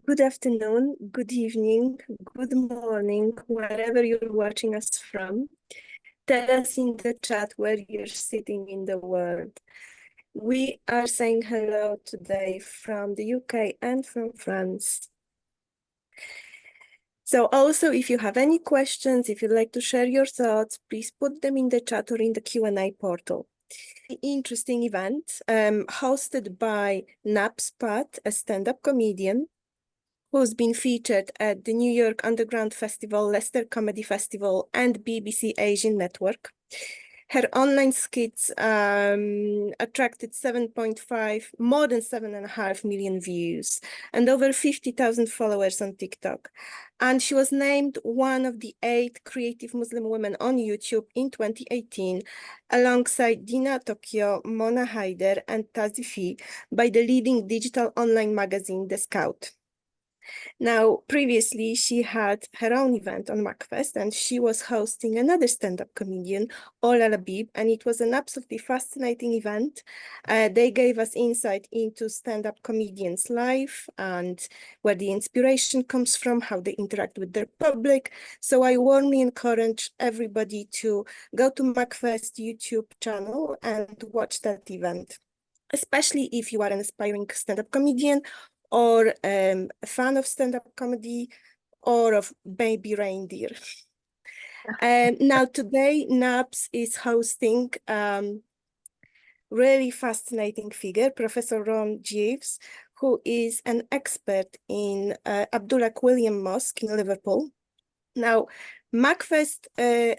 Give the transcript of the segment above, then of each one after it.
Good afternoon, good evening, good morning, wherever you're watching us from. Tell us in the chat where you're sitting in the world. We are saying hello today from the UK and from France. So also, if you have any questions, if you'd like to share your thoughts, please put them in the chat or in the Q&A portal. Interesting event hosted by Naps Pat, a stand-up comedian, who's been featured at the New York Underground Festival, Leicester Comedy Festival, and BBC Asian Network. Her online skits attracted more than 7.5 million views and over 50,000 followers on TikTok. And she was named one of the 8 creative Muslim women on YouTube in 2018, alongside Dina Tokyo, Mona Haider, and Tazifi by the leading digital online magazine, The Scout. Now, previously, she had her own event on MACFEST, and she was hosting another stand-up comedian, Ola Labib, and it was an absolutely fascinating event. They gave us insight into stand-up comedians' life and where the inspiration comes from, how they interact with their public. So I warmly encourage everybody to go to MACFEST YouTube channel and watch that event, especially if you are an aspiring stand-up comedian or a fan of stand-up comedy, or of baby reindeer. Now today, NAPS is hosting really fascinating figure, Professor Ron Geaves, who is an expert in Abdullah Quilliam Mosque in Liverpool. Now, MACFEST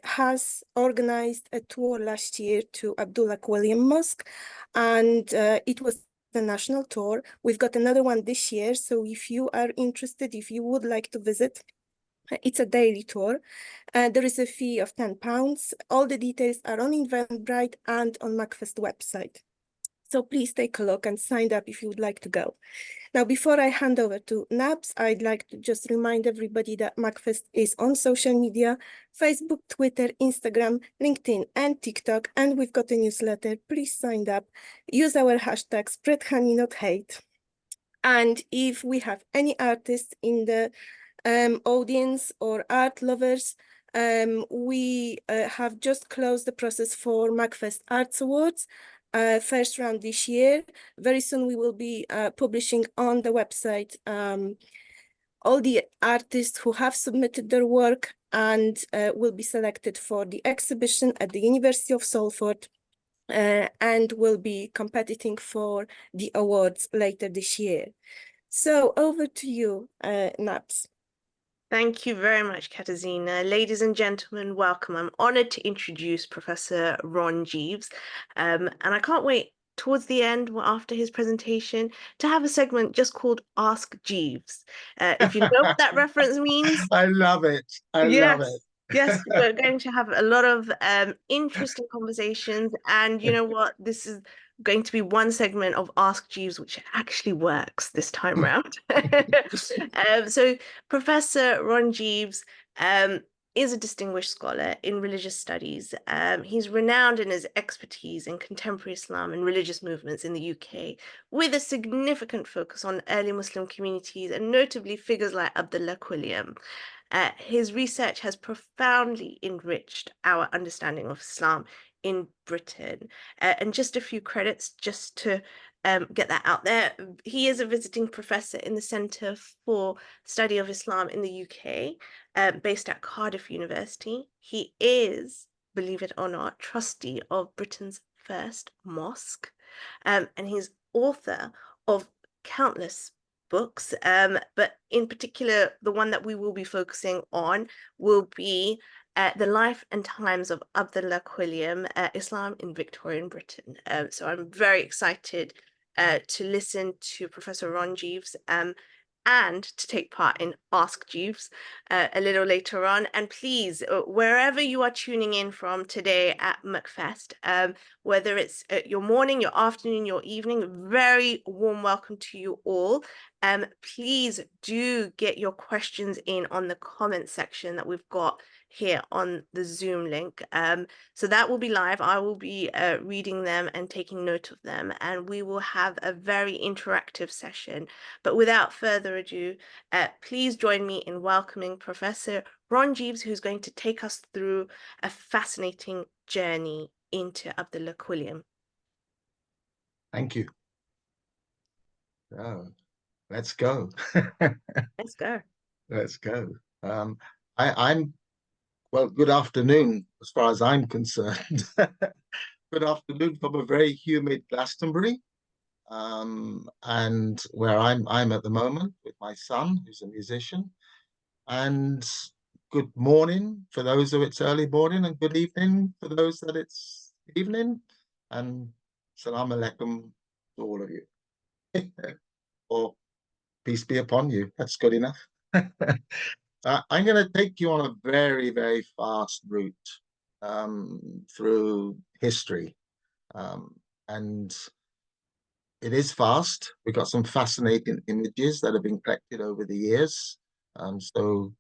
has organized a tour last year to Abdullah Quilliam Mosque, and it was the national tour. We've got another one this year, so if you are interested, if you would like to visit, it's a daily tour. There is a fee of £10. All the details are on Eventbrite and on MACFEST website. So please take a look and sign up if you would like to go. Now, before I hand over to Nabs, I'd like to just remind everybody that MACFEST is on social media: Facebook, Twitter, Instagram, LinkedIn, and TikTok. And we've got a newsletter. Please sign up. Use our hashtag spread honey, not hate. And if we have any artists in the audience or art lovers, we have just closed the process for MACFEST Arts Awards. First round this year. Very soon we will be publishing on the website all the artists who have submitted their work and will be selected for the exhibition at the University of Salford and will be competing for the awards later this year. So over to you, Naps. Thank you very much, Katarzyna. Ladies and gentlemen, welcome. I'm honoured to introduce Professor Ron Geaves. And I can't wait towards the end, after his presentation, to have a segment just called Ask Jeeves. If you know what that reference means. I love it. I love it. Yes, we're going to have a lot of interesting conversations. And you know what? This is going to be one segment of Ask Jeeves, which actually works this time round. So Professor Ron Geaves is a distinguished scholar in religious studies. He's renowned in his expertise in contemporary Islam and religious movements in the UK, with a significant focus on early Muslim communities and notably figures like Abdullah Quilliam. His research has profoundly enriched our understanding of Islam in Britain. And just a few credits just to get that out there. He is a visiting professor in the Centre for Study of Islam in the UK, based at Cardiff University. He is, believe it or not, trustee of Britain's first mosque, and he's author of countless books, but in particular, the one that we will be focusing on will be The Life and Times of Abdullah Quilliam, Islam in Victorian Britain. So I'm very excited to listen to Professor Ron Geaves and to take part in Ask Jeeves a little later on. And please, wherever you are tuning in from today at MACFEST, whether it's your morning, your afternoon, your evening, very warm welcome to you all. Please do get your questions in on the comment section that we've got here on the Zoom link. So that will be live. I will be reading them and taking note of them, and we will have a very interactive session. But without further ado, please join me in welcoming Professor Ron Geaves, who's going to take us through a fascinating journey into Abdullah Quilliam. Thank you. Oh, let's go. Let's go. Let's go. I'm well, good afternoon as far as I'm concerned. Good afternoon from a very humid Glastonbury, and where I'm at the moment with my son, who's a musician. And good morning for those of it's early morning, and good evening for those that it's evening. And salam alaikum to all of you. Or peace be upon you. That's good enough. I'm going to take you on a very, very fast route through history. And it is fast. We've got some fascinating images that have been collected over the years. So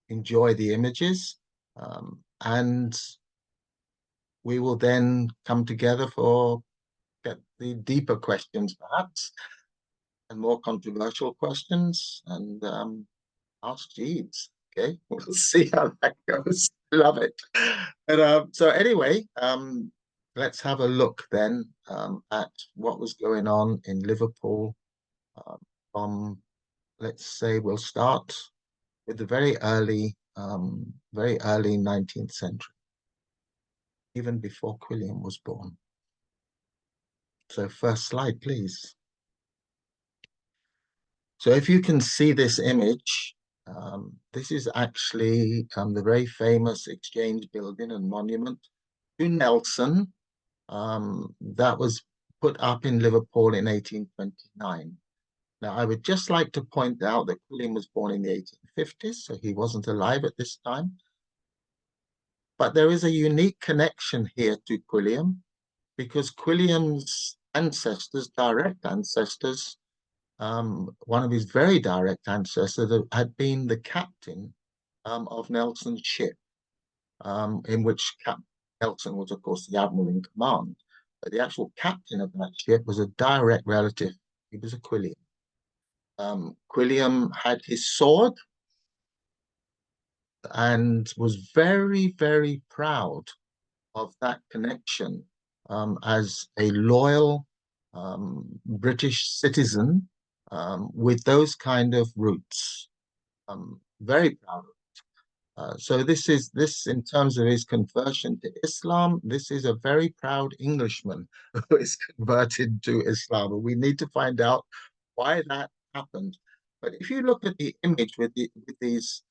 enjoy the images. And we will then come together for get the deeper questions, perhaps, and more controversial questions. And ask Jeeves. Okay, we'll see how that goes. Love it. And so anyway, let's have a look then at what was going on in Liverpool from, let's say, we'll start with the very early 19th century, even before Quilliam was born. So first slide, please. So if you can see this image, this is actually the very famous Exchange Building and monument to Nelson that was put up in Liverpool in 1829. Now, I would just like to point out that Quilliam was born in the 1850s, so he wasn't alive at this time. But there is a unique connection here to Quilliam, because Quilliam's ancestors, direct ancestors, one of his very direct ancestors had been the captain of Nelson's ship, in which Nelson was, of course, the admiral in command. But the actual captain of that ship was a direct relative. He was a Quilliam. Quilliam had his sword and was very, very proud of that connection as a loyal British citizen with those kind of roots. Very proud of it. So this in terms of his conversion to Islam, this is a very proud Englishman who is converted to Islam. We need to find out why that happened. But if you look at the image with these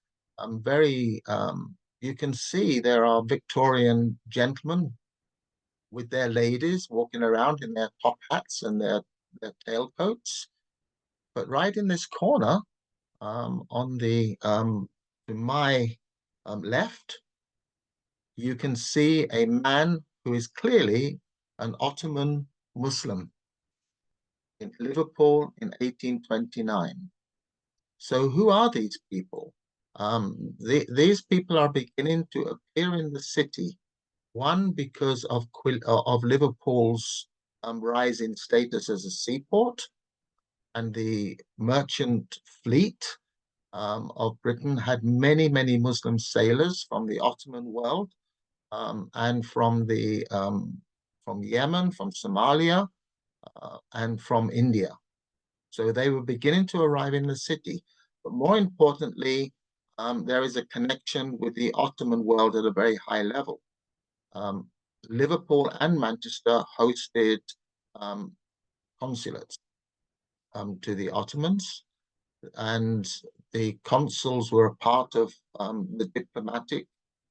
you can see there are Victorian gentlemen with their ladies walking around in their top hats and their tailcoats. But right in this corner, on the to my left, you can see a man who is clearly an Ottoman Muslim in Liverpool in 1829. So who are these people? These people are beginning to appear in the city. One, because of Liverpool's rising status as a seaport, and the merchant fleet of Britain had many, many Muslim sailors from the Ottoman world and from Yemen, from Somalia, and from India. So they were beginning to arrive in the city. But more importantly, there is a connection with the Ottoman world at a very high level. Liverpool and Manchester hosted consulates to the Ottomans, and the consuls were a part of the diplomatic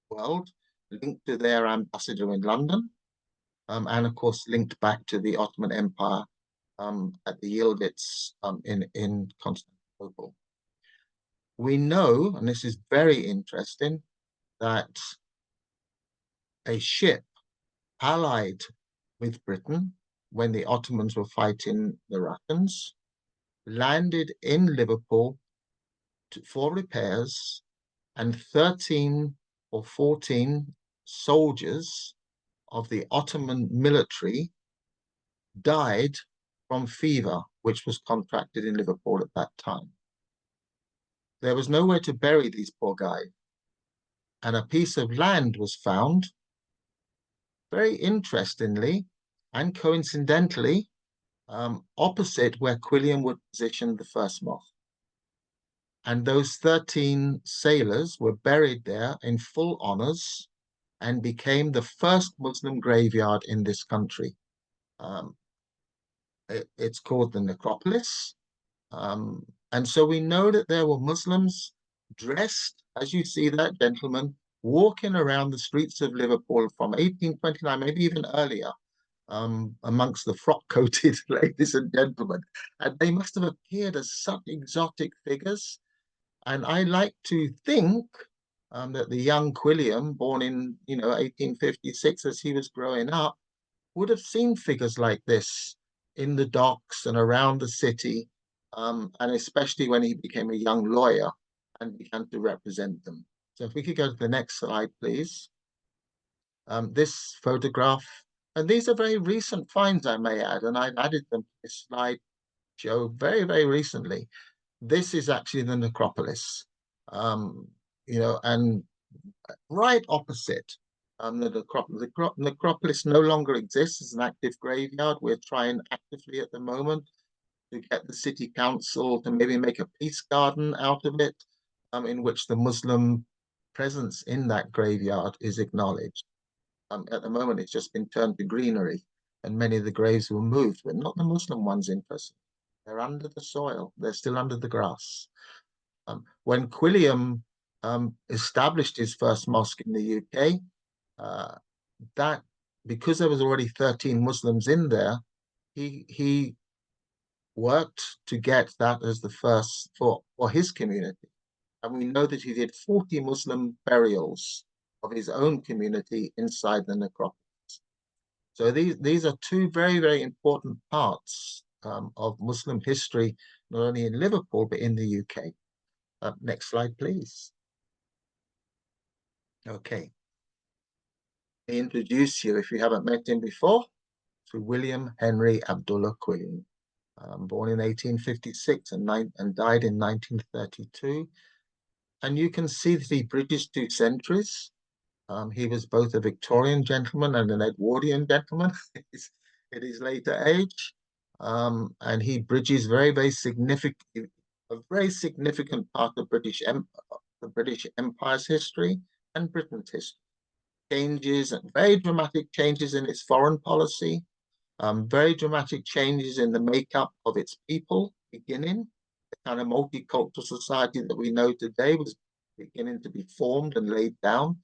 world, linked to their ambassador in London, and of course linked back to the Ottoman Empire at the Yildiz in Constantinople. We know, and this is very interesting, that a ship allied with Britain when the Ottomans were fighting the Russians landed in Liverpool for repairs, and 13 or 14 soldiers of the Ottoman military died from fever, which was contracted in Liverpool at that time. There was nowhere to bury these poor guys, and a piece of land was found, very interestingly and coincidentally, opposite where Quilliam would position the first mosque. And those 13 sailors were buried there in full honors and became the first Muslim graveyard in this country. It's called the necropolis. And so we know that there were Muslims dressed, as you see that gentleman, walking around the streets of Liverpool from 1829, maybe even earlier, amongst the frock-coated ladies and gentlemen. And they must have appeared as such exotic figures. And I like to think that the young Quilliam, born in 1856, as he was growing up, would have seen figures like this in the docks and around the city, and especially when he became a young lawyer and began to represent them. So if we could go to the next slide, please. This photograph, and these are very recent finds, I may add, and I've added them to this slide show very, very recently. This is actually the necropolis, and right opposite the necropolis no longer exists as an active graveyard. We're trying actively at the moment to get the city council to maybe make a peace garden out of it, in which the Muslim presence in that graveyard is acknowledged. At the moment, it's just been turned to greenery, and many of the graves were moved, but not the Muslim ones in person. They're under the soil. They're still under the grass. When Quilliam established his first mosque in the UK, that because there was already 13 Muslims in there, he worked to get that as the first for his community. And we know that he did 40 Muslim burials of his own community inside the necropolis. So these are two very, very important parts of Muslim history, not only in Liverpool, but in the UK. Next slide, please. Okay. I introduce you, if you haven't met him before, to William Henry Abdullah Quilliam, born in 1856 and died in 1932. And you can see that he bridges 2 centuries. He was both a Victorian gentleman and an Edwardian gentleman at his later age. And he bridges a very significant part of the British Empire's history and Britain's history. Very dramatic changes in its foreign policy, very dramatic changes in the makeup of its people beginning. The kind of multicultural society that we know today was beginning to be formed and laid down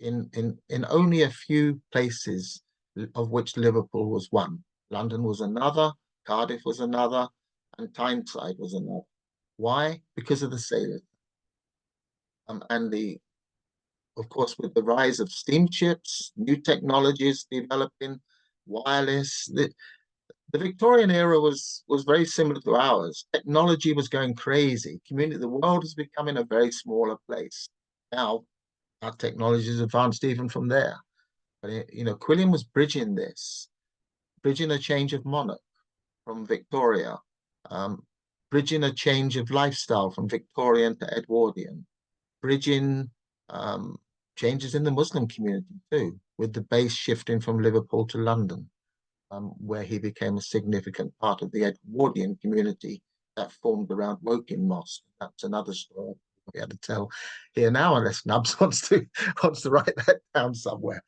in only a few places, of which Liverpool was one. London was another, Cardiff was another, and Tyneside was another. Why? Because of the sailors. Of course, with the rise of steamships, new technologies developing, wireless, the Victorian era was very similar to ours. Technology was going crazy. The world was becoming a very smaller place. Now, our technology has advanced even from there. But Quilliam was bridging a change of monarch from Victoria, bridging a change of lifestyle from Victorian to Edwardian, bridging changes in the Muslim community too, with the base shifting from Liverpool to London, where he became a significant part of the Edwardian community that formed around Woking Mosque. That's another story we had to tell here now, unless Nubs wants to write that down somewhere.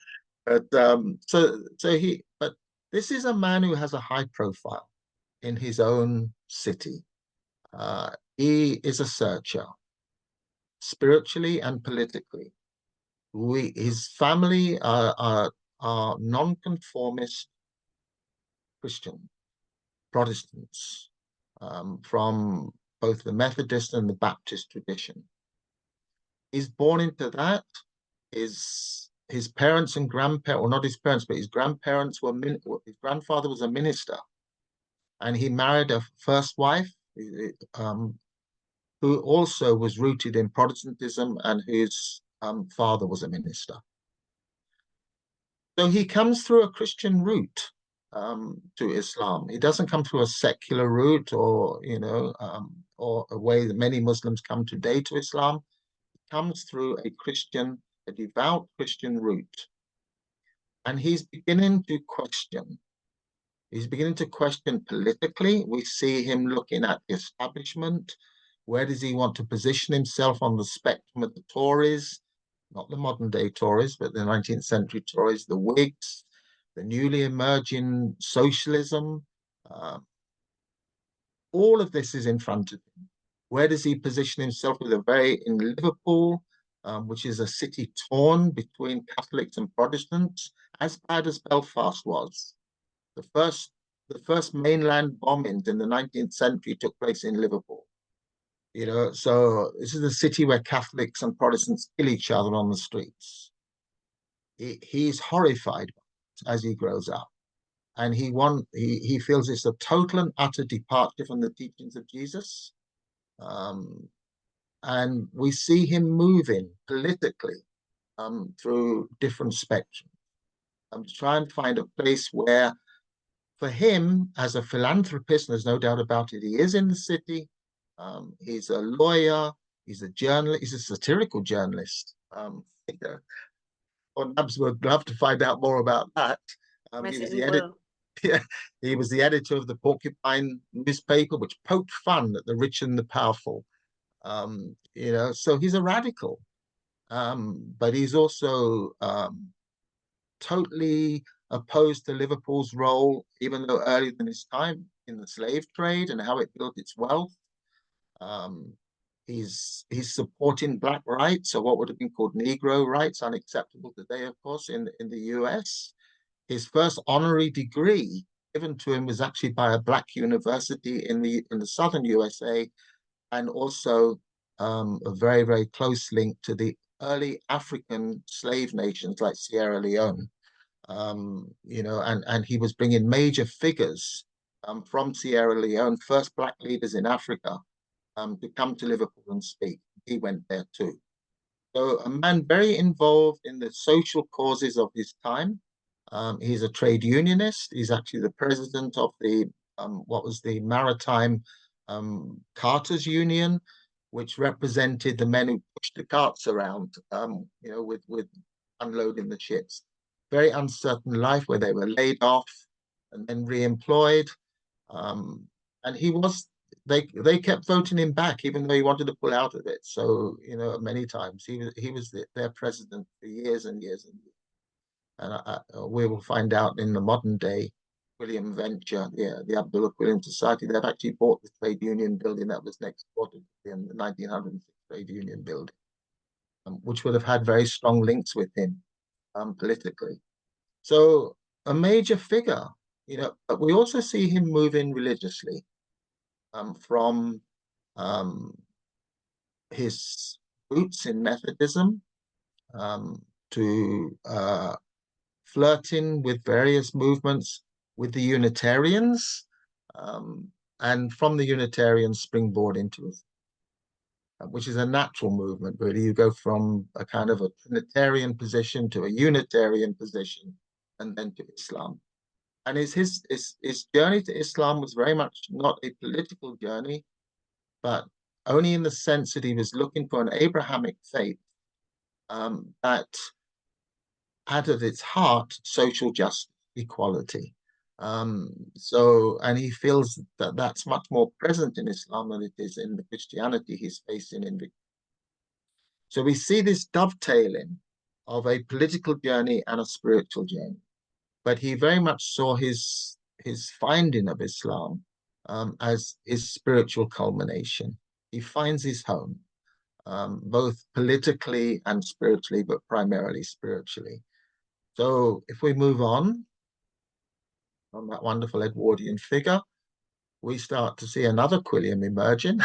But but this is a man who has a high profile in his own city. He is a searcher, spiritually and politically. His family are non-conformist Christian Protestants, from both the Methodist and the Baptist tradition. He's born into that. His parents and grandparents, or not his parents, but his grandparents his grandfather was a minister, and he married a first wife who also was rooted in Protestantism and whose father was a minister. So he comes through a Christian route to Islam. He doesn't come through a secular route, or or a way that many Muslims come today to Islam. He comes through a devout Christian route, and he's beginning to question. He's beginning to question politically. We see him looking at the establishment. Where does he want to position himself on the spectrum of the Tories? Not the modern day Tories, but the 19th century Tories, the Whigs, the newly emerging socialism. All of this is in front of him. Where does he position himself in Liverpool, which is a city torn between Catholics and Protestants, as bad as Belfast was. The first mainland bombings in the 19th century took place in Liverpool. So this is a city where Catholics and Protestants kill each other on the streets. He's horrified as he grows up, and he feels it's a total and utter departure from the teachings of Jesus. And we see him moving politically through different spectrums to try and find a place where, for him, as a philanthropist, there's no doubt about it, he is in the city. He's a lawyer, he's a journalist, he's a satirical journalist. Nabs would love to find out more about that. He was the editor. Yeah, he was the editor of the Porcupine newspaper, which poked fun at the rich and the powerful. So he's a radical, but he's also totally opposed to Liverpool's role, even though earlier than his time, in the slave trade and how it built its wealth. He's supporting black rights, or what would have been called Negro rights, unacceptable today, of course, in the US. His first honorary degree given to him was actually by a black university in the southern USA, and also a very, very close link to the early African slave nations like Sierra Leone. And he was bringing major figures from Sierra Leone, first black leaders in Africa, to come to Liverpool and speak. He went there too. So a man very involved in the social causes of his time. He's a trade unionist. He's actually the president of the what was the Maritime Carters Union, which represented the men who pushed the carts around, with unloading the ships. Very uncertain life where they were laid off and then re-employed. And they kept voting him back, even though he wanted to pull out of it. So, many times he was their president for years and years and years. And we will find out in the modern day Quilliam venture, the Abdullah Quilliam Society, they've actually bought the trade union building that was next door to the 1906 trade union building, which would have had very strong links with him politically. So a major figure, but we also see him moving religiously from his roots in Methodism to flirting with various movements with the Unitarians, and from the Unitarians springboard into it, which is a natural movement, really. You go from a kind of a Trinitarian position to a Unitarian position, and then to Islam. And his journey to Islam was very much not a political journey, but only in the sense that he was looking for an Abrahamic faith that had at its heart social justice, equality. And he feels that that's much more present in Islam than it is in the Christianity he's facing in. So we see this dovetailing of a political journey and a spiritual journey. But he very much saw his finding of Islam as his spiritual culmination. He finds his home, both politically and spiritually, but primarily spiritually. So if we move on from that wonderful Edwardian figure, we start to see another Quilliam emerging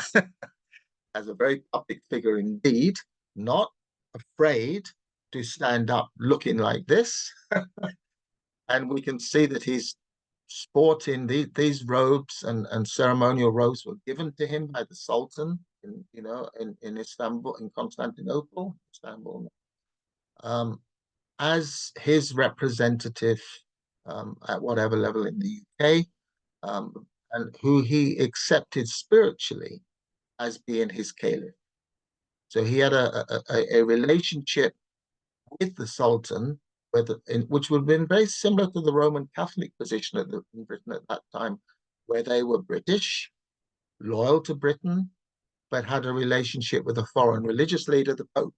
as a very public figure indeed, not afraid to stand up looking like this. And we can see that he's sporting these robes and ceremonial robes were given to him by the Sultan in Istanbul, in Constantinople, as his representative at whatever level in the UK, and who he accepted spiritually as being his caliph. So he had a relationship with the Sultan, which would have been very similar to the Roman Catholic position in Britain at that time, where they were British, loyal to Britain, but had a relationship with a foreign religious leader, the Pope.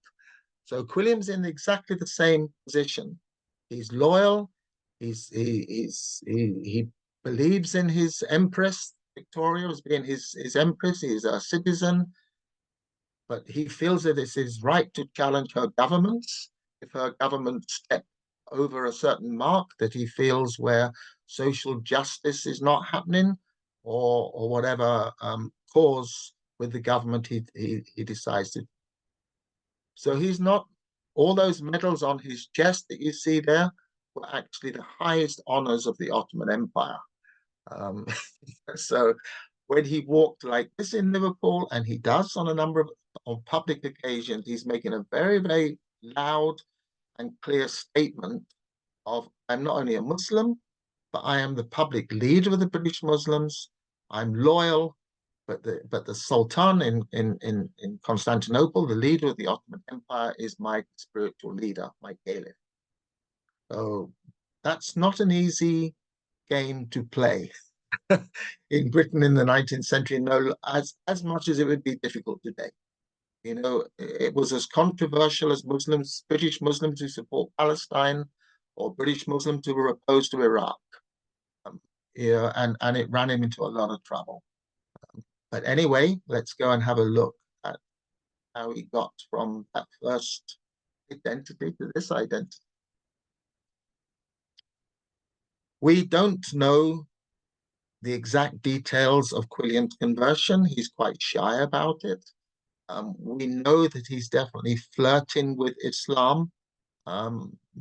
So Quilliam's in exactly the same position. He's loyal. He believes in his Empress Victoria as being his Empress. He's a citizen, but he feels that it's his right to challenge her governments if her government step over a certain mark that he feels where social justice is not happening, or whatever cause with the government he decides to. So he's not, all those medals on his chest that you see there were actually the highest honors of the Ottoman Empire. So when he walked like this in Liverpool, and he does on a number of public occasions, he's making a very, very loud and clear statement of, I'm not only a Muslim, but I am the public leader of the British Muslims. I'm loyal, but the Sultan in Constantinople, the leader of the Ottoman Empire, is my spiritual leader, my caliph. So that's not an easy game to play in Britain in the 19th century, no, as much as it would be difficult today. It was as controversial as British Muslims who support Palestine, or British Muslims who were opposed to Iraq. And it ran him into a lot of trouble. But anyway, let's go and have a look at how he got from that first identity to this identity. We don't know the exact details of Quilliam's conversion. He's quite shy about it. We know that he's definitely flirting with Islam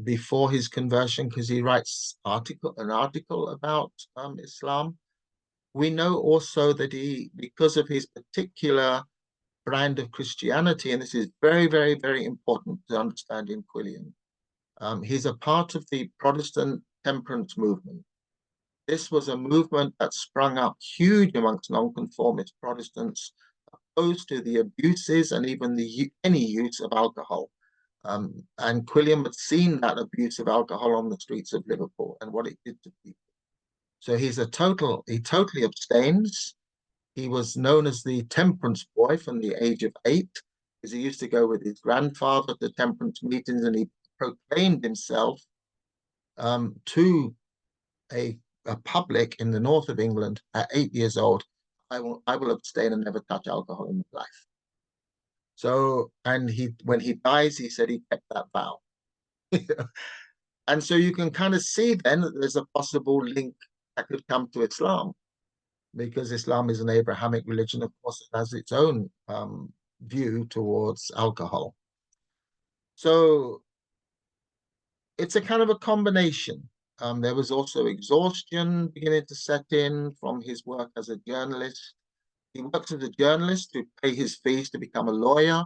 before his conversion, because he writes an article about Islam. We know also that because of his particular brand of Christianity, and this is very, very, very important to understand in Quilliam, he's a part of the Protestant temperance movement. This was a movement that sprung up huge amongst nonconformist Protestants, opposed to the abuses and even any use of alcohol. And Quilliam had seen that abuse of alcohol on the streets of Liverpool and what it did to people. So he totally abstains. He was known as the temperance boy from the age of 8, because he used to go with his grandfather to temperance meetings, and he proclaimed himself to a public in the north of England at 8 years old, I will abstain and never touch alcohol in my life. So, and when he dies, he said he kept that vow. And so you can kind of see then that there's a possible link that could come to Islam, because Islam is an Abrahamic religion. Of course, it has its own view towards alcohol. So it's a kind of a combination. There was also exhaustion beginning to set in from his work as a journalist. He worked as a journalist to pay his fees to become a lawyer.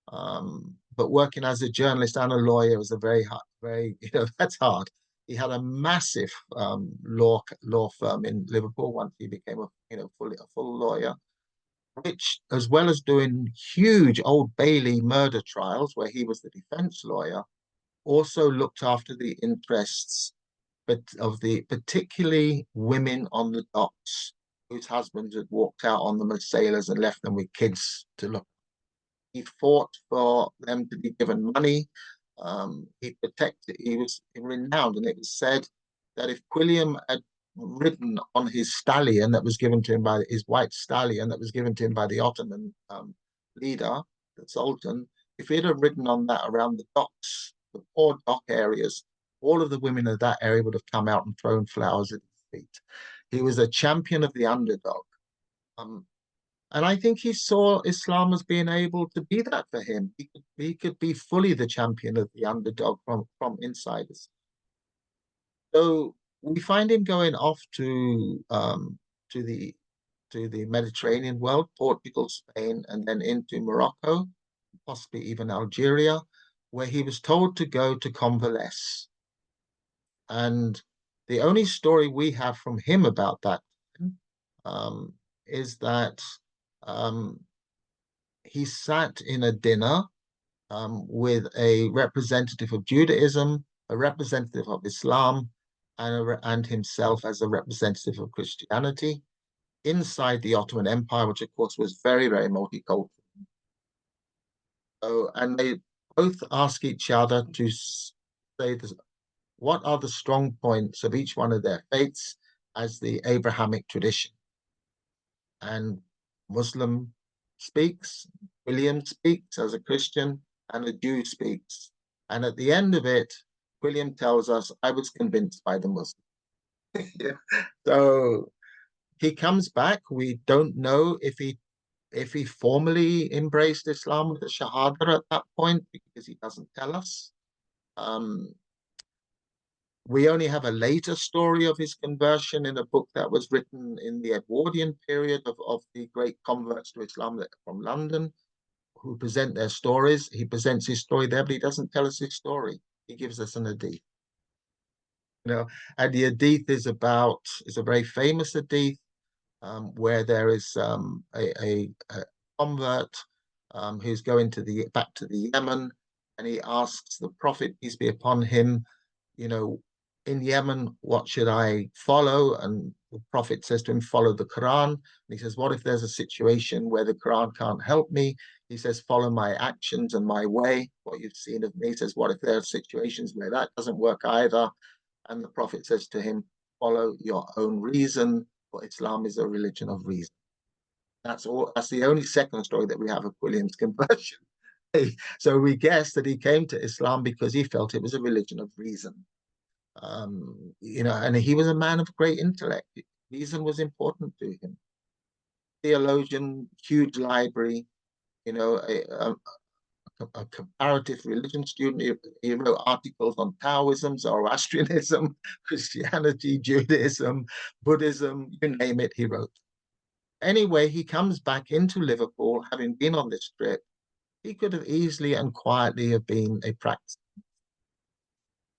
But working as a journalist and a lawyer was a very hard, that's hard. He had a massive law firm in Liverpool once he became a full lawyer, which, as well as doing huge Old Bailey murder trials where he was the defense lawyer, also looked after the interests of the particularly women on the docks whose husbands had walked out on them as sailors and left them with kids to look. He fought for them to be given money. He was renowned, and it was said that if Quilliam had ridden on his stallion that was given to him by his white stallion that was given to him by the Ottoman leader, the Sultan, if he'd have ridden on that around the docks, the poor dock areas, all of the women of that area would have come out and thrown flowers at his feet. He was a champion of the underdog. And I think he saw Islam as being able to be that for him. He could be fully the champion of the underdog from inside us. So we find him going off to the Mediterranean world, Portugal, Spain, and then into Morocco, possibly even Algeria, where he was told to go to convalesce. And the only story we have from him about that is that he sat in a dinner with a representative of Judaism, a representative of Islam, and himself as a representative of Christianity inside the Ottoman Empire, which of course was very, very multicultural. So, and they both ask each other to say this, what are the strong points of each one of their faiths as the Abrahamic tradition. And Muslim speaks, Quilliam speaks as a Christian, and a Jew speaks. And at the end of it, Quilliam tells us, I was convinced by the Muslim. Yeah. So he comes back. We don't know if he formally embraced Islam with the Shahada at that point, because he doesn't tell us. We only have a later story of his conversion in a book that was written in the Edwardian period of the great converts to Islam from London, who present their stories. He presents his story there, but he doesn't tell us his story. He gives us an hadith. And the hadith is a very famous hadith where there is a convert who's going back to the Yemen, and he asks the Prophet, peace be upon him, in Yemen, what should I follow? And the Prophet says to him, follow the Quran. And he says, what if there's a situation where the Quran can't help me? He says, follow my actions and my way, what you've seen of me. He says, what if there are situations where that doesn't work either? And the Prophet says to him, follow your own reason, for Islam is a religion of reason. That's all. That's the only second story that we have of Quilliam's conversion. So we guess that he came to Islam because he felt it was a religion of reason. And he was a man of great intellect. Reason was important to him. Theologian, huge library, a comparative religion student. He wrote articles on Taoism, Zoroastrianism, Christianity, Judaism, Buddhism, you name it, he wrote. Anyway, he comes back into Liverpool, having been on this trip. He could have easily and quietly have been a practicing.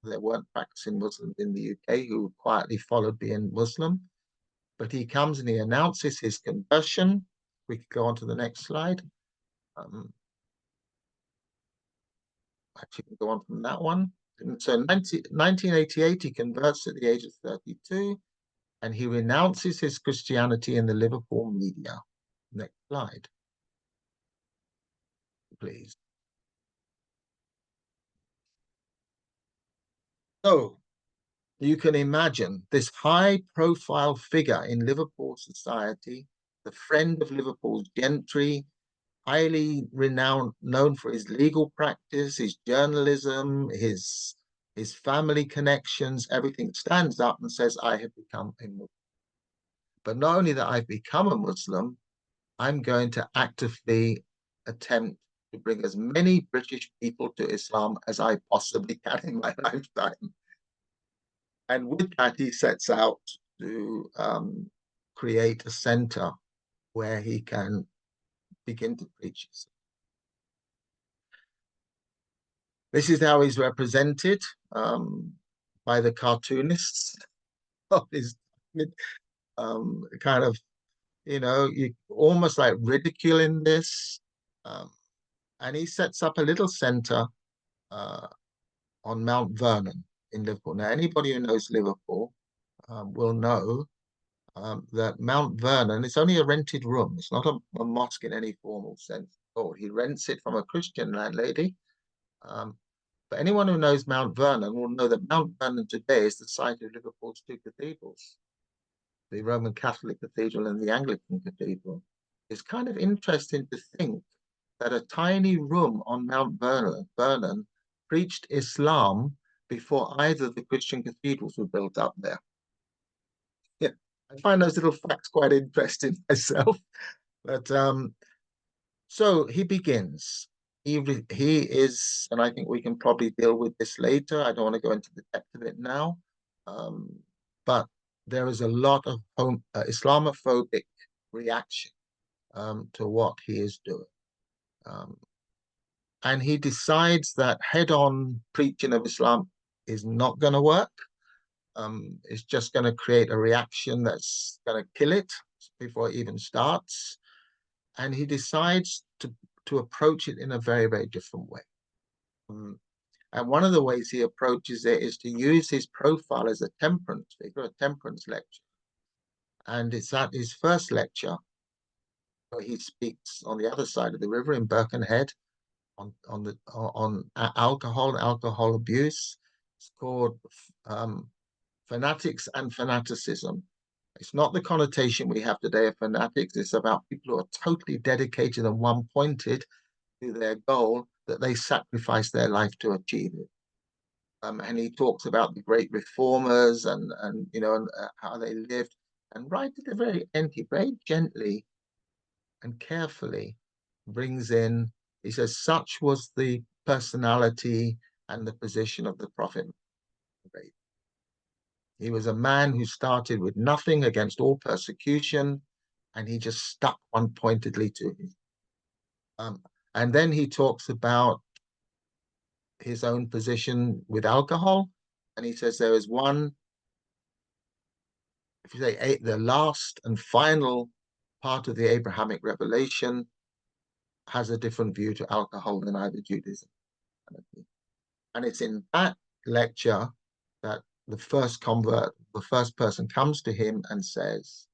There weren't practicing Muslims in the UK who quietly followed being Muslim. But he comes and he announces his conversion. We could go on to the next slide. Actually, we can go on from that one. And so in 1988, he converts at the age of 32, and he renounces his Christianity in the Liverpool media. Next slide, please. So you can imagine this high-profile figure in Liverpool society, the friend of Liverpool's gentry, highly renowned, known for his legal practice, his journalism, his family connections, everything, stands up and says, I have become a Muslim. But not only that I've become a Muslim, I'm going to actively attempt to bring as many British people to Islam as I possibly can in my lifetime. And with that, he sets out to create a center where he can begin to preach. This is how he's represented by the cartoonists of his kind of, you almost like ridiculing this. And he sets up a little center on Mount Vernon in Liverpool. Now, anybody who knows Liverpool will know that Mount Vernon is only a rented room. It's not a mosque in any formal sense. Oh, he rents it from a Christian landlady. But anyone who knows Mount Vernon will know that Mount Vernon today is the site of Liverpool's two cathedrals, the Roman Catholic Cathedral and the Anglican Cathedral. It's kind of interesting to think that a tiny room on Mount Vernon preached Islam before either of the Christian cathedrals were built up there. Yeah, I find those little facts quite interesting myself. But so he begins. He is, and I think we can probably deal with this later. I don't want to go into the depth of it now. but there is a lot of Islamophobic reaction to what he is doing. And he decides that head-on preaching of Islam is not going to work. It's just going to create a reaction that's going to kill it before it even starts. And he decides to approach it in a very, very different way. And one of the ways he approaches it is to use his profile as a temperance figure, a temperance lecture. And it's at his first lecture where he speaks on the other side of the river in Birkenhead on alcohol abuse. It's called Fanatics and Fanaticism. It's not the connotation we have today of fanatics. It's about people who are totally dedicated and one-pointed to their goal that they sacrifice their life to achieve it. And he talks about the great reformers and how they lived. And right at the very end, he very gently and carefully brings in, he says, such was the personality and the position of the Prophet. He was a man who started with nothing against all persecution, and he just stuck one-pointedly to him. And then he talks about his own position with alcohol, and he says there is one, if you say the last and final part of the Abrahamic revelation has a different view to alcohol than either Judaism. And it's in that lecture that the first convert, the first person comes to him and says,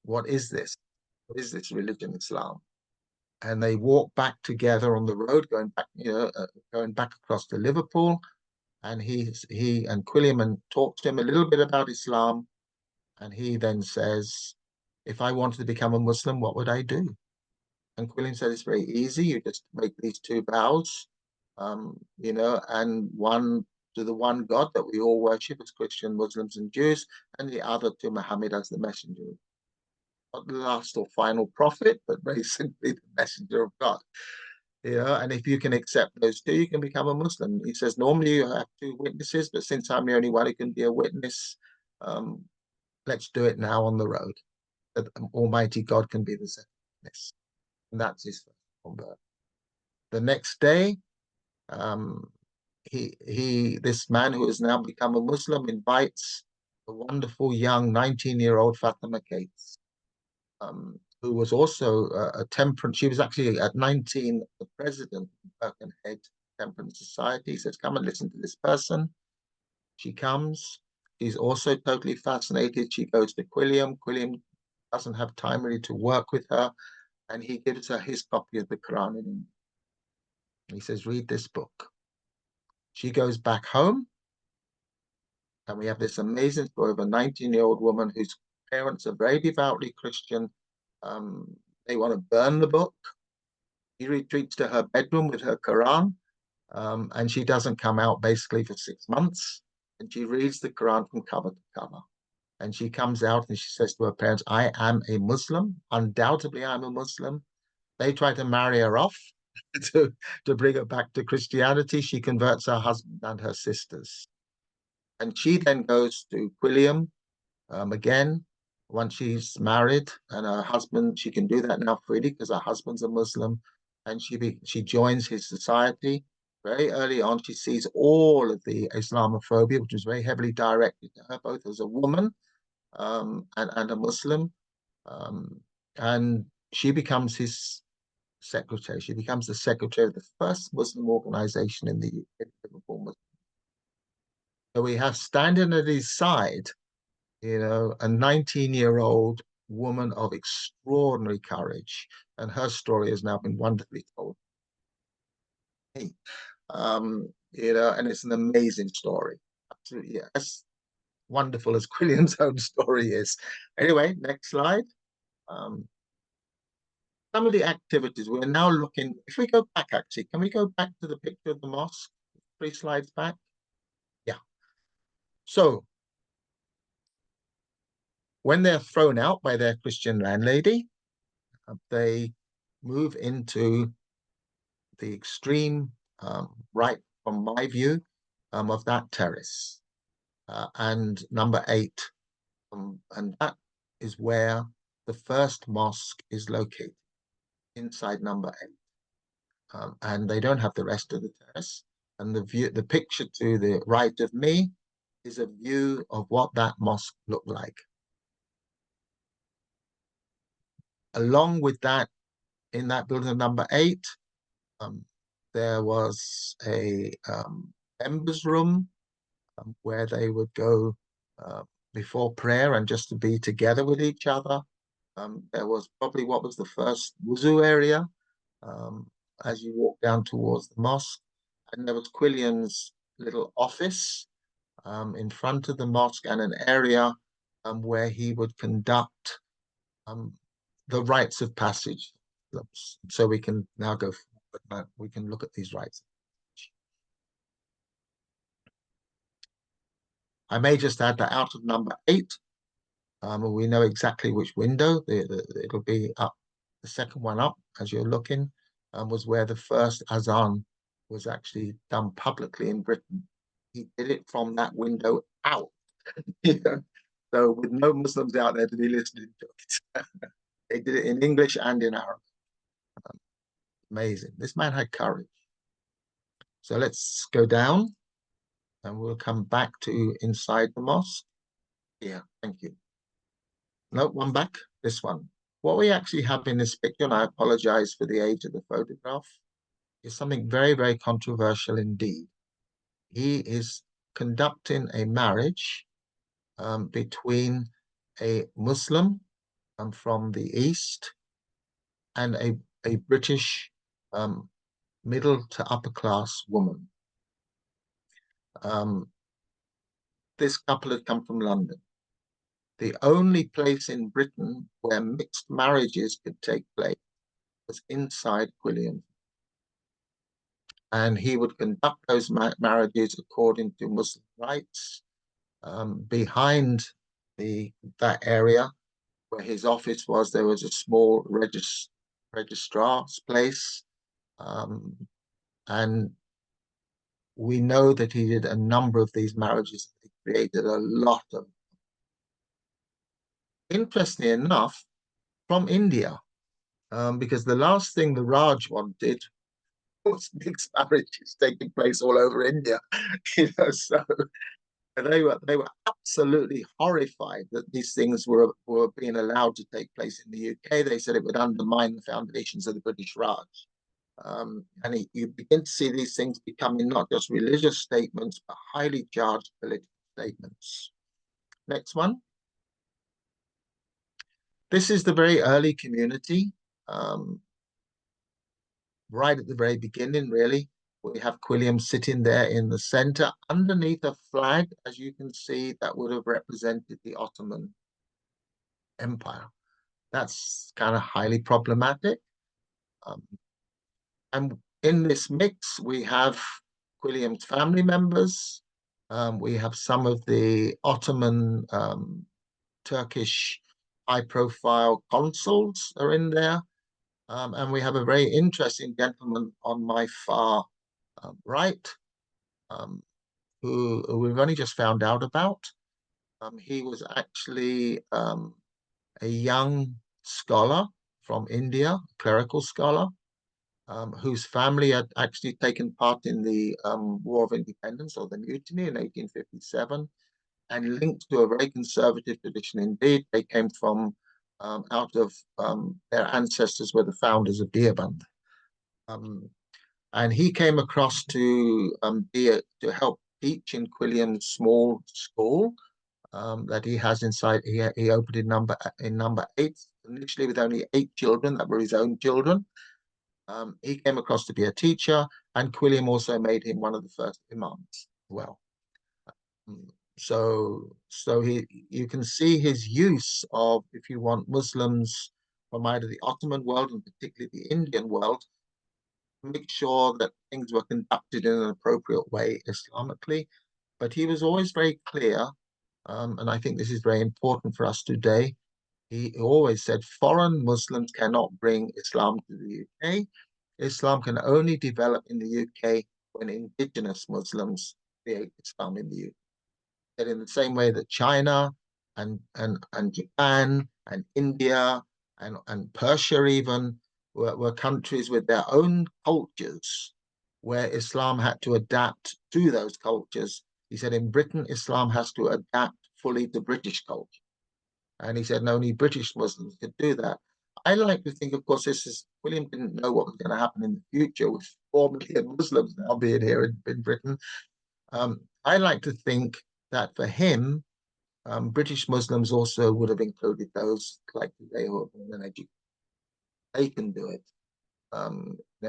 what is this? What is this religion, Islam? And they walk back together on the road, going back across to Liverpool. And he and Quilliam talks to him a little bit about Islam. And he then says, if I wanted to become a Muslim, what would I do? And Quilliam said, it's very easy. You just make these two vows, and one to the one God that we all worship as Christian, Muslims, and Jews, and the other to Muhammad as the messenger. Not the last or final prophet, but very simply the messenger of God. And if you can accept those two, you can become a Muslim. He says, normally you have two witnesses, but since I'm the only one who can be a witness, let's do it now on the road. That Almighty God can be the second witness. And that's his first convert. The next day, this man who has now become a Muslim invites a wonderful young 19-year-old Fatima Cates, who was also a temperance. She was actually at 19 the president of Birkenhead Temperance Society. He says, come and listen to this person. She comes. She's also totally fascinated. She goes to Quilliam. Quilliam doesn't have time really to work with her, and he gives her his copy of the Quran in English. He says, read this book. She goes back home, and we have this amazing story of a 19-year-old woman whose parents are very devoutly Christian. They want to burn the book. She retreats to her bedroom with her Quran, and she doesn't come out basically for 6 months. And she reads the Quran from cover to cover. And she comes out and she says to her parents, I am a Muslim. Undoubtedly, I'm a Muslim. They try to marry her off to bring her back to Christianity. She converts her husband and her sisters. And she then goes to Quilliam again, once she's married, and her husband, she can do that now freely because her husband's a Muslim, and she joins his society. Very early on, she sees all of the Islamophobia, which was very heavily directed to her, both as a woman and a Muslim. And she becomes his secretary. She becomes the secretary of the first Muslim organization in the UK, Liverpool Muslim. So we have standing at his side, a 19-year-old woman of extraordinary courage, and her story has now been wonderfully told. And it's an amazing story. Absolutely, as wonderful as Quilliam's own story is. Anyway, next slide. Some of the activities we're now looking, if we go back, actually, can we go back to the picture of the mosque? 3 slides back. Yeah. So when they're thrown out by their Christian landlady, they move into the extreme right, from my view, of that terrace. and number 8. And that is where the first mosque is located, inside number 8. And they don't have the rest of the terrace. And the picture to the right of me is a view of what that mosque looked like. Along with that, in that building number 8, there was a members' room where they would go before prayer and just to be together with each other. There was probably what was the first wuzu area as you walk down towards the mosque. And there was Quilliam's little office in front of the mosque, and an area where he would conduct the rites of passage. So we can now go forward. We can look at these rites. I may just add that out of number 8, we know exactly which window. It'll be up, the second one up as you're looking, was where the first azan was actually done publicly in Britain. He did it from that window out. So with no Muslims out there to be listening to it. They did it in English and in Arabic. Amazing. This man had courage. So let's go down and we'll come back to inside the mosque. Yeah, thank you. No, one back, this one. What we actually have in this picture, and I apologize for the age of the photograph, is something very, very controversial indeed. He is conducting a marriage between a Muslim from the East and a British middle to upper class woman. This couple had come from London. The only place in Britain where mixed marriages could take place was inside Quilliam. And he would conduct those marriages according to Muslim rites. Behind that area where his office was, there was a small registrar's place. And we know that he did a number of these marriages. He created a lot of, interestingly enough, from India, because the last thing the Raj wanted was mixed marriages taking place all over India. So they were absolutely horrified that these things were being allowed to take place in the UK. They said it would undermine the foundations of the British Raj. And you begin to see these things becoming not just religious statements, but highly charged political statements. Next one. This is the very early community, right at the very beginning, really. We have Quilliam sitting there in the center underneath a flag, as you can see, that would have represented the Ottoman Empire. That's kind of highly problematic. And in this mix, we have Quilliam's family members. We have some of the Ottoman Turkish high-profile consuls are in there. And we have a very interesting gentleman on my far right, who we've only just found out about. He was actually a young scholar from India, clerical scholar, whose family had actually taken part in the War of Independence, or the Mutiny, in 1857, and linked to a very conservative tradition indeed. They came from out of their ancestors were the founders of Deoband. And he came across to help teach in Quilliam's small school that he has inside. He opened in number 8, initially with only 8 children that were his own children. He came across to be a teacher, and Quilliam also made him one of the first imams. Well, so you can see his use of, if you want, Muslims from either the Ottoman world and particularly the Indian world, make sure that things were conducted in an appropriate way Islamically. But he was always very clear, and I think this is very important for us today. He always said foreign Muslims cannot bring Islam to the UK. Islam can only develop in the UK when indigenous Muslims create Islam in the UK. that in the same way that China and Japan and India and Persia even were countries with their own cultures where Islam had to adapt to those cultures. He said in Britain, Islam has to adapt fully to British culture. And he said only British Muslims could do that. I like to think, of course, William didn't know what was going to happen in the future with 4 million Muslims now being here in Britain. I like to think that for him, British Muslims also would have included those like today who have been educated. They can do it.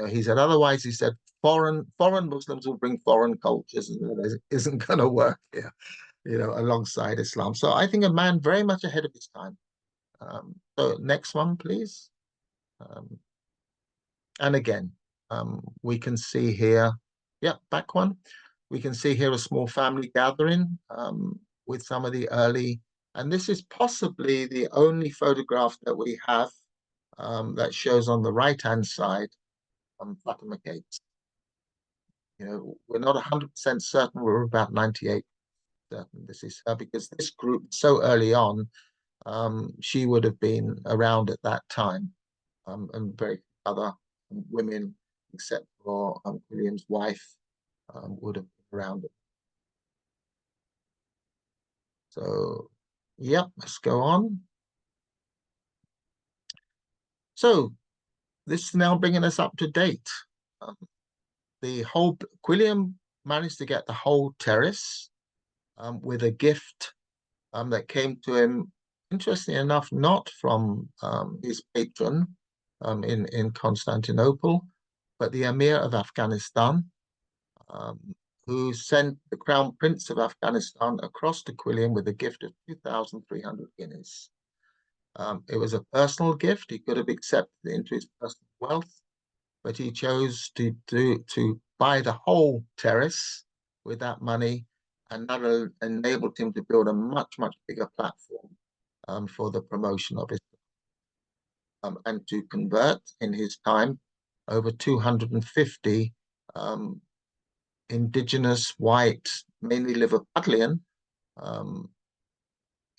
He said otherwise. He said foreign Muslims will bring foreign cultures, and it isn't going to work here. Alongside Islam. So I think a man very much ahead of his time. So next one, please. And again, we can see here, back one. We can see here a small family gathering with some of the early, and this is possibly the only photograph that we have that shows on the right-hand side Fatima Gates. We're not 100% certain, we're about 98 certain this is her, because this group so early on, she would have been around at that time, and very other women, except for Quilliam's wife, would have been around it. So, let's go on. So, this is now bringing us up to date. Quilliam managed to get the whole terrace with a gift that came to him, interestingly enough, not from his patron in Constantinople, but the Emir of Afghanistan, who sent the Crown Prince of Afghanistan across to Quilliam with a gift of 2,300 guineas. It was a personal gift. He could have accepted it into his personal wealth, but he chose to buy the whole terrace with that money, and that enabled him to build a much, much bigger platform for the promotion of Islam, and to convert in his time over 250 indigenous, white, mainly Liverpudlian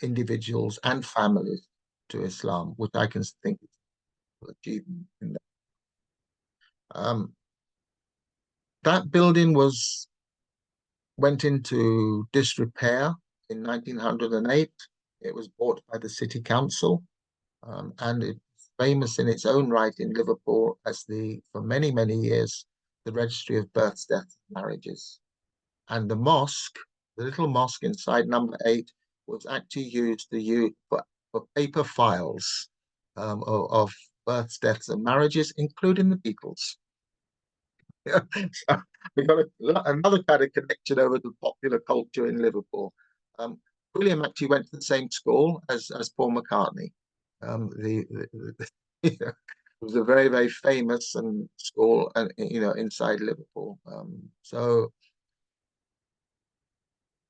individuals and families to Islam, which I can think is an achievement in that. That building went into disrepair in 1908. It was bought by the city council, and it's famous in its own right in Liverpool as for many, many years, the registry of births, deaths, and marriages. And the mosque, the little mosque inside number 8, was actually used for paper files of births, deaths, and marriages, including the Beatles. So we got another kind of connection over to popular culture in Liverpool. William actually went to the same school as Paul McCartney. It was a very, very famous school, inside Liverpool. So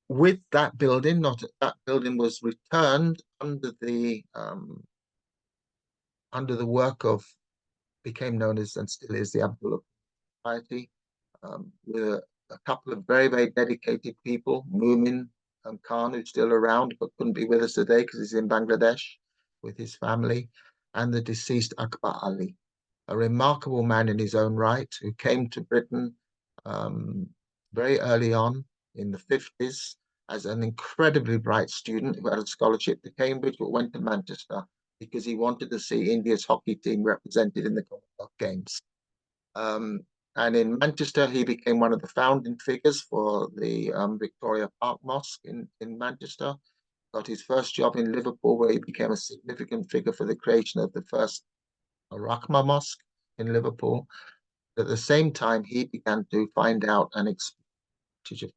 with that building, that building was returned under the work of, became known as and still is the Abdullah Society, with a couple of very, very dedicated people, Moomin Khan, who's still around but couldn't be with us today because he's in Bangladesh with his family, and the deceased Akbar Ali, a remarkable man in his own right, who came to Britain very early on in the 50s as an incredibly bright student who had a scholarship to Cambridge but went to Manchester because he wanted to see India's hockey team represented in the Commonwealth Games. And in Manchester, he became one of the founding figures for the Victoria Park Mosque in Manchester. Got his first job in Liverpool, where he became a significant figure for the creation of the first Rahma Mosque in Liverpool. At the same time, he began to find out and explain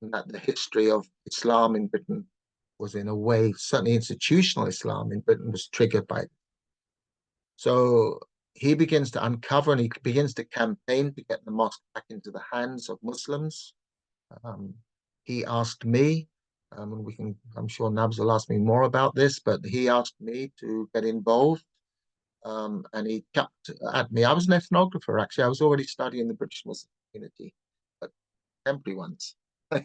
that the history of Islam in Britain was, in a way, certainly institutional Islam in Britain was triggered by it. So he begins to uncover and he begins to campaign to get the mosque back into the hands of Muslims. He asked me, and I'm sure Nabs will ask me more about this, but he asked me to get involved. And he kept at me. I was an ethnographer, actually. I was already studying the British Muslim community, but temporary ones.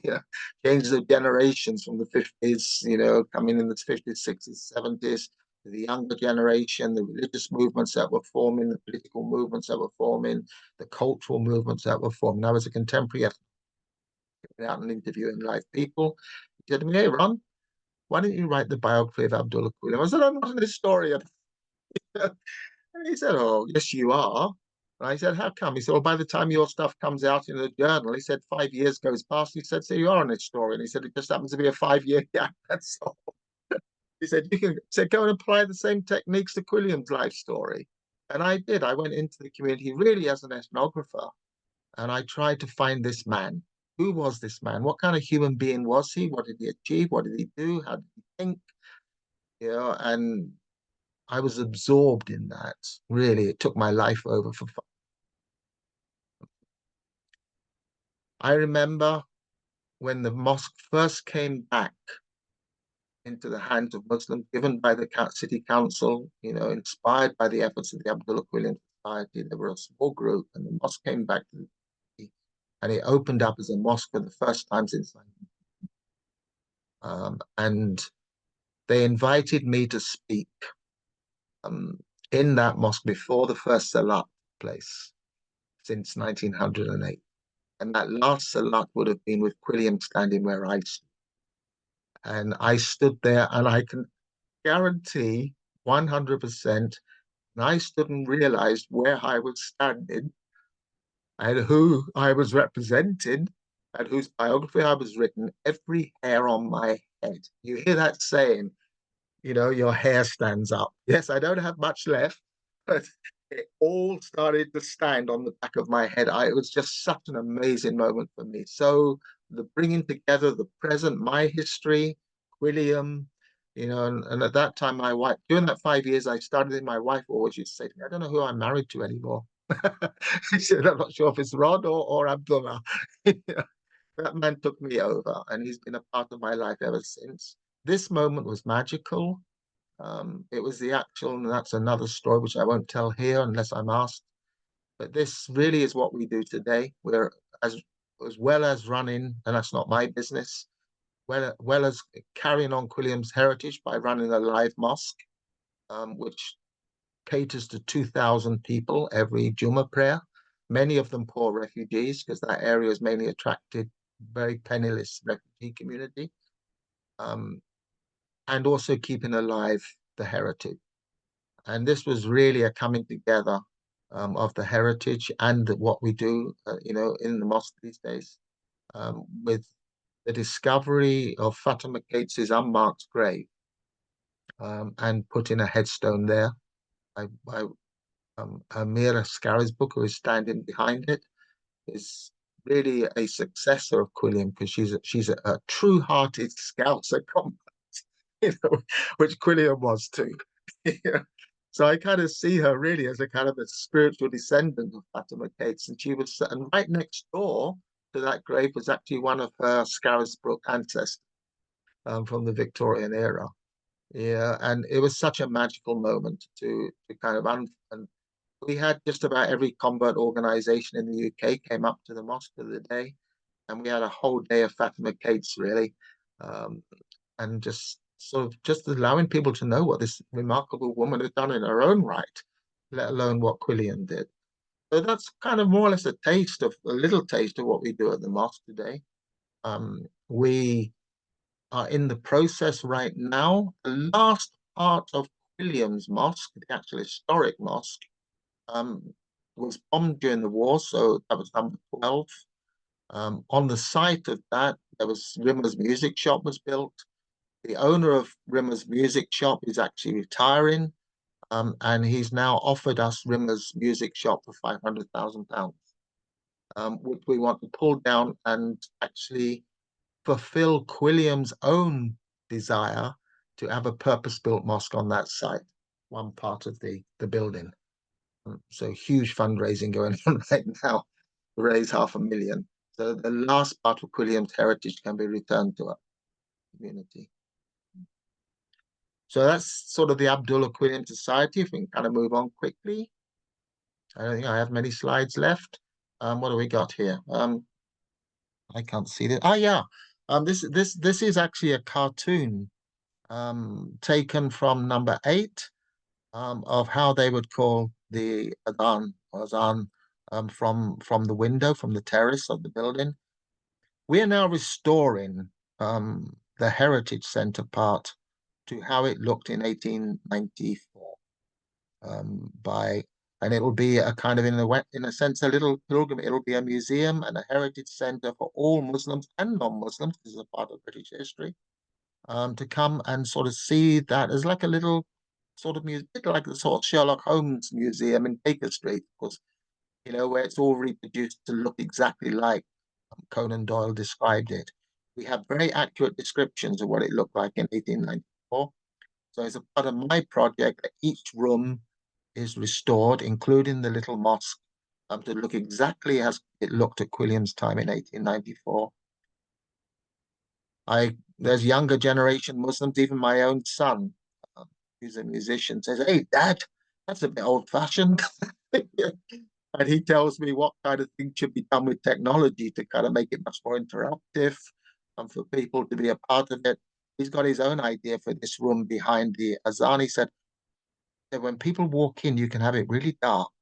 Yeah, changes of generations from the 50s, coming in the 50s, 60s, 70s, to the younger generation, the religious movements that were forming, the political movements that were forming, the cultural movements that were forming. I was a contemporary out and interviewing live people. He said to me, "Hey, Ron, why don't you write the biography of Abdullah Quilliam?" I said, "I'm not an historian." And he said, "Oh, yes, you are." And I said, "How come?" He said, "Well, by the time your stuff comes out in the journal," he said, 5 years goes past. He said, "So you are an historian." He said, "It just happens to be a 5 year gap. That's all." He said, "Go and apply the same techniques to Quilliam's life story." And I did. I went into the community really as an ethnographer, and I tried to find this man. Who was this man? What kind of human being was he? What did he achieve? What did he do? How did he think? And I was absorbed in that. Really, it took my life over for fun. I remember when the mosque first came back into the hands of Muslims, given by the city council, inspired by the efforts of the Abdullah Quilliam Society. There were a small group, and the mosque came back to the city, and it opened up as a mosque for the first time since. And they invited me to speak in that mosque before the first Salat place since 1908. And that last Salat would have been with Quilliam standing where I stood. And I stood there, and I can guarantee 100%, and I stood and realized where I was standing and who I was representing and whose biography I was written, every hair on my head. You hear that saying, your hair stands up. Yes, I don't have much left, but it all started to stand on the back of my head. It was just such an amazing moment for me. So the bringing together the present, my history, Quilliam, and at that time, my wife, during that 5 years I started in, my wife always used to say to me, "I don't know who I'm married to anymore." She said, "I'm not sure if it's Rod or Abdullah." That man took me over, and he's been a part of my life ever since. This moment was magical. It was the actual, and that's another story which I won't tell here unless I'm asked. But this really is what we do today. We're as well as running, and that's not my business, well as carrying on Quilliam's heritage by running a live mosque, which caters to 2,000 people every Jummah prayer, many of them poor refugees, because that area is mainly attracted very penniless refugee community, and also keeping alive the heritage. And this was really a coming together of the heritage and what we do, in the mosque these days, with the discovery of Fatima Cates's unmarked grave, and putting a headstone there by Amira Scari's book, who is standing behind it, is really a successor of Quilliam, because she's a true-hearted Scouser combat, which Quilliam was too. So I kind of see her really as a kind of a spiritual descendant of Fatima Cates, and right next door to that grave was actually one of her Scarisbrooke ancestors from the Victorian era. Yeah, and it was such a magical moment to kind of and we had just about every convert organization in the UK came up to the mosque for the day, and we had a whole day of Fatima Cates really, and just sort of just allowing people to know what this remarkable woman had done in her own right, let alone what Quilliam did. So that's kind of more or less a little taste of what we do at the mosque today. We are in the process right now. The last part of Quilliam's mosque, the actual historic mosque, was bombed during the war, so that was number 12. On the site of that, there was Rimmer's Music Shop was built. The owner of Rimmer's Music Shop is actually retiring, and he's now offered us Rimmer's Music Shop for £500,000, which we want to pull down and actually fulfill Quilliam's own desire to have a purpose-built mosque on that site, one part of the building. So huge fundraising going on right now to raise £500,000. So the last part of Quilliam's heritage can be returned to our community. So that's sort of the Abdullah Quilliam Society. If we can kind of move on quickly. I don't think I have many slides left. What do we got here? I can't see this. Ah, yeah. This is actually a cartoon taken from number 8 of how they would call the Adhan from the window, from the terrace of the building. We are now restoring the Heritage Centre part to how it looked in 1894 and it'll be a kind of, in a sense, a little pilgrim. It'll be a museum and a heritage center for all Muslims and non-Muslims. This is a part of British history. To come and sort of see that as like a little sort of museum, like the sort of Sherlock Holmes museum in Baker Street, because where it's all reproduced to look exactly like Conan Doyle described it. We have very accurate descriptions of what it looked like in 1894. So as a part of my project, each room is restored, including the Little Mosque, to look exactly as it looked at Quilliam's time in 1894. There's younger generation Muslims, even my own son, who's a musician, says, "Hey, Dad, that's a bit old-fashioned." And he tells me what kind of things should be done with technology to kind of make it much more interactive and for people to be a part of it. He's got his own idea for this room behind the azan. He said that when people walk in, you can have it really dark.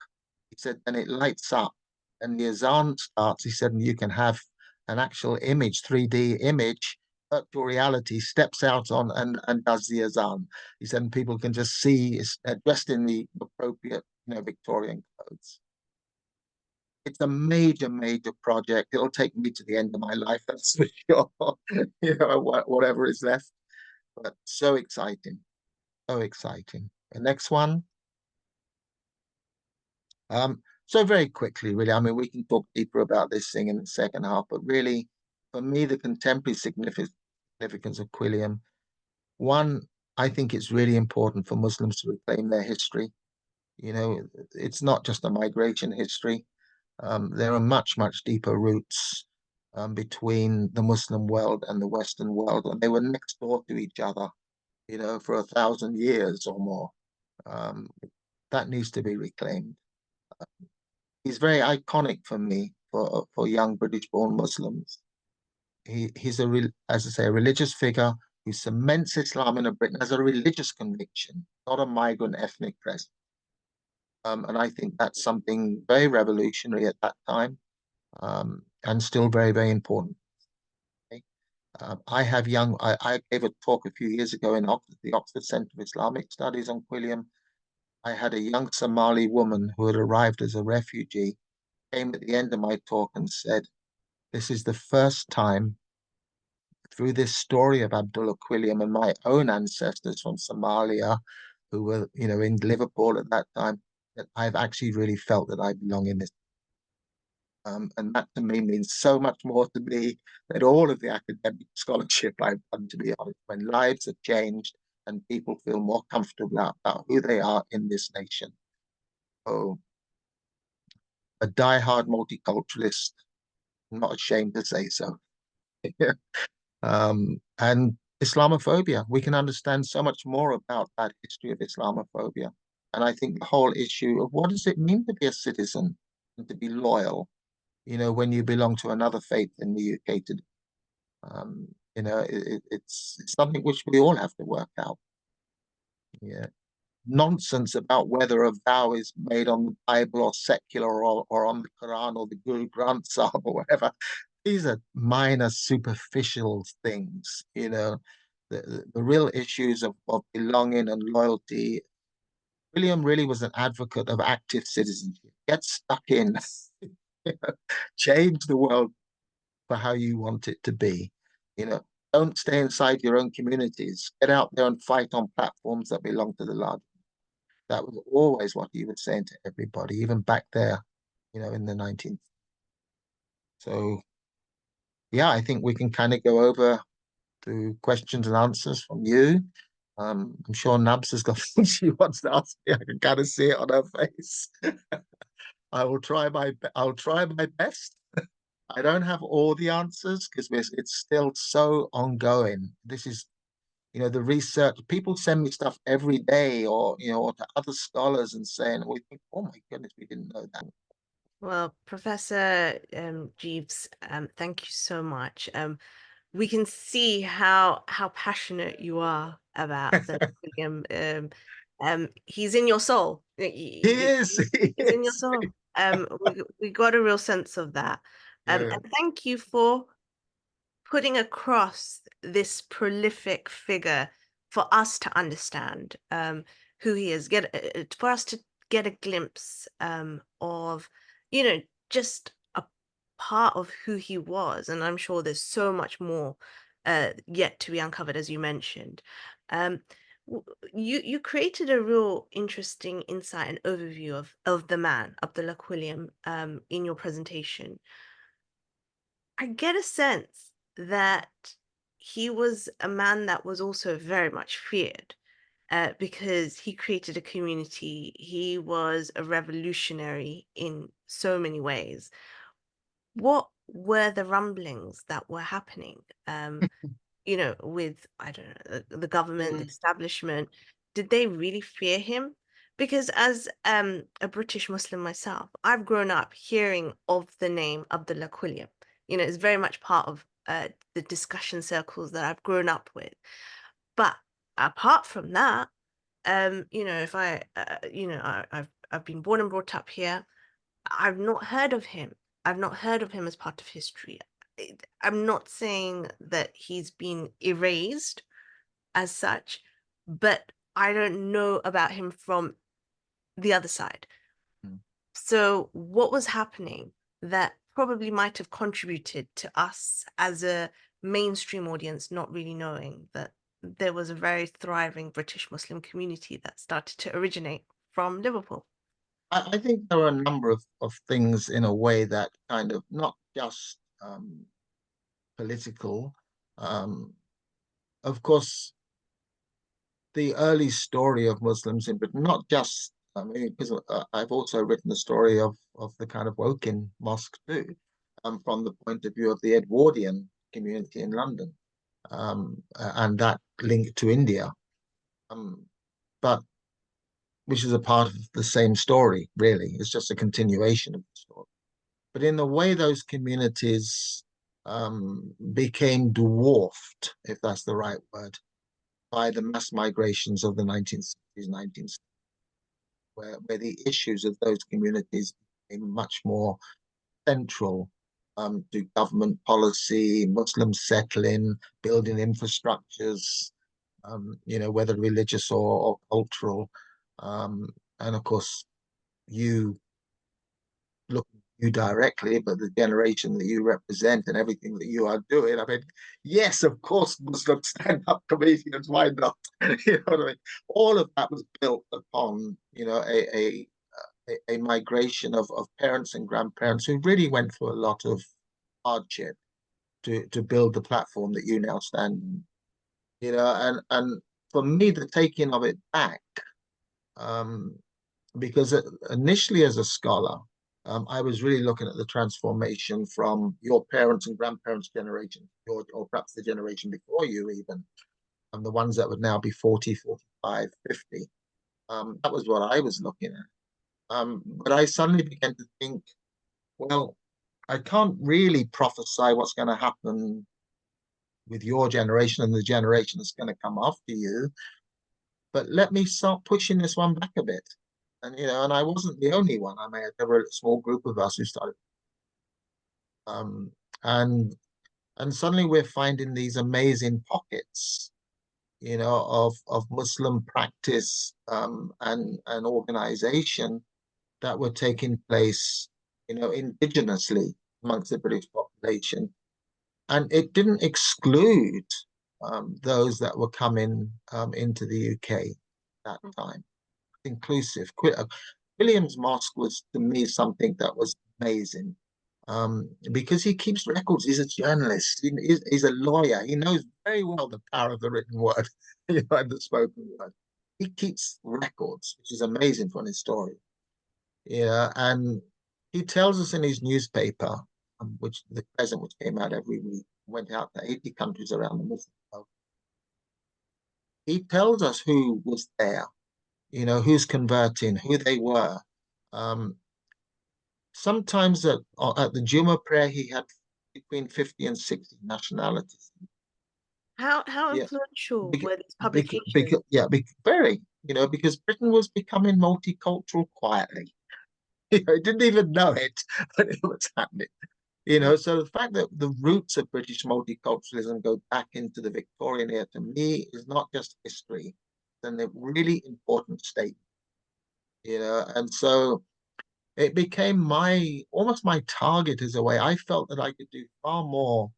He said, then it lights up and the azan starts. He said, and you can have an actual image, 3D image, virtual reality steps out on and does the azan. He said, and people can just see it's dressed in the appropriate, Victorian clothes. It's a major, major project. It'll take me to the end of my life, that's for sure. Whatever is left. But so exciting. So exciting. The next one. So very quickly, really, I mean, we can talk deeper about this thing in the second half, but really, for me, the contemporary significance of Quilliam, one, I think it's really important for Muslims to reclaim their history. It's not just a migration history. There are much, much deeper roots between the Muslim world and the Western world, and they were next door to each other, for 1,000 years or more. That needs to be reclaimed. He's very iconic for me for young British-born Muslims. He's as I say, a religious figure who cements Islam in Britain as a religious conviction, not a migrant ethnic presence. And I think that's something very revolutionary at that time, and still very, very important. I gave a talk a few years ago in Oxford, the Oxford Centre for Islamic Studies on Quilliam. I had a young Somali woman who had arrived as a refugee, came at the end of my talk and said, this is the first time through this story of Abdullah Quilliam and my own ancestors from Somalia, who were, in Liverpool at that time, that I've actually really felt that I belong in this. And that to me means so much more to me than all of the academic scholarship I've done, to be honest. When lives are changed and people feel more comfortable about who they are in this nation. Oh, a diehard multiculturalist, I'm not ashamed to say so. And Islamophobia, we can understand so much more about that history of Islamophobia. And I think the whole issue of what does it mean to be a citizen and to be loyal, when you belong to another faith in the UK today. It's something which we all have to work out. Yeah. Nonsense about whether a vow is made on the Bible or secular or on the Quran or the Guru Granth Sahib or whatever. These are minor, superficial things, The real issues of belonging and loyalty. William really was an advocate of active citizenship. Get stuck in, change the world for how you want it to be. Don't stay inside your own communities. Get out there and fight on platforms that belong to the large. That was always what he was saying to everybody, even back there, in the 19th. So, yeah, I think we can kind of go over to questions and answers from you. I'm sure Nabs has got things she wants to ask me. I can kind of see it on her face. I'll try my best. I don't have all the answers because it's still so ongoing. This is, the research. People send me stuff every day, or or to other scholars and saying, "We think, oh my goodness, we didn't know that." Well, Professor Geaves, thank you so much. We can see how passionate you are about Abdullah Quilliam. He's in your soul. He is, he He's in your is. soul. We got a real sense of that. Yeah. And thank you for putting across this prolific figure for us to understand who he is, for us to get a glimpse of, just a part of who he was. And I'm sure there's so much more yet to be uncovered, as you mentioned. Um, you created a real interesting insight and overview of the man, Abdullah Quilliam, in your presentation. I get a sense that he was a man that was also very much feared because he created a community. He was a revolutionary in so many ways. What were the rumblings that were happening? With, I don't know, the government, the establishment, did they really fear him? Because as a British Muslim myself, I've grown up hearing of the name Abdullah Quilliam. It's very much part of the discussion circles that I've grown up with. But apart from that, if I've been born and brought up here, I've not heard of him. I've not heard of him as part of history. I'm not saying that he's been erased as such, but I don't know about him from the other side. Mm. So what was happening that probably might have contributed to us as a mainstream audience not really knowing that there was a very thriving British Muslim community that started to originate from Liverpool? I think there are a number of things in a way that kind of not just political. Of course, the early story of Muslims in Britain, not just, I mean, because I've also written the story of the kind of Woking Mosque too, from the point of view of the Edwardian community in London, and that link to India, but which is a part of the same story, really. It's just a continuation of the story. But in a way, those communities became dwarfed, if that's the right word, by the mass migrations of the 1960s, 1970s, where the issues of those communities became much more central to government policy, Muslim settling, building infrastructures, whether religious or cultural. And of course, you look at you directly, but the generation that you represent and everything that you are doing. I mean, yes, of course, Muslims stand up comedians, why not? You know what I mean? All of that was built upon, a migration of parents and grandparents who really went through a lot of hardship to build the platform that you now stand in. And for me, the taking of it back, because initially as a scholar, I was really looking at the transformation from your parents and grandparents' generation, or perhaps the generation before you even, and the ones that would now be 40, 45, 50. That was what I was looking at. But I suddenly began to think, well, I can't really prophesy what's going to happen with your generation and the generation that's going to come after you, but let me start pushing this one back a bit. And I wasn't the only one. I mean, there were a small group of us who started, um, and and suddenly we're finding these amazing pockets, of Muslim practice, and organization that were taking place, indigenously amongst the British population, and it didn't exclude those that were coming into the UK at that time. Inclusive. William's Mosque was to me something that was amazing, because he keeps records. He's a journalist. He's a lawyer. He knows very well the power of the written word, and the spoken word. He keeps records, which is amazing for an historian. And he tells us in his newspaper, which the present, which came out every week, went out to 80 countries around the Muslim world. He tells us who was there, who's converting, who they were. Um, sometimes at the Juma prayer, he had between 50 and 60 nationalities. How Yeah, influential because, were these publications? very, because Britain was becoming multicultural quietly. It didn't even know it, but it was happening. So the fact that the roots of British multiculturalism go back into the Victorian era, to me, is not just history, then a really important statement. And so it became almost my target as a way. I felt that I could do far more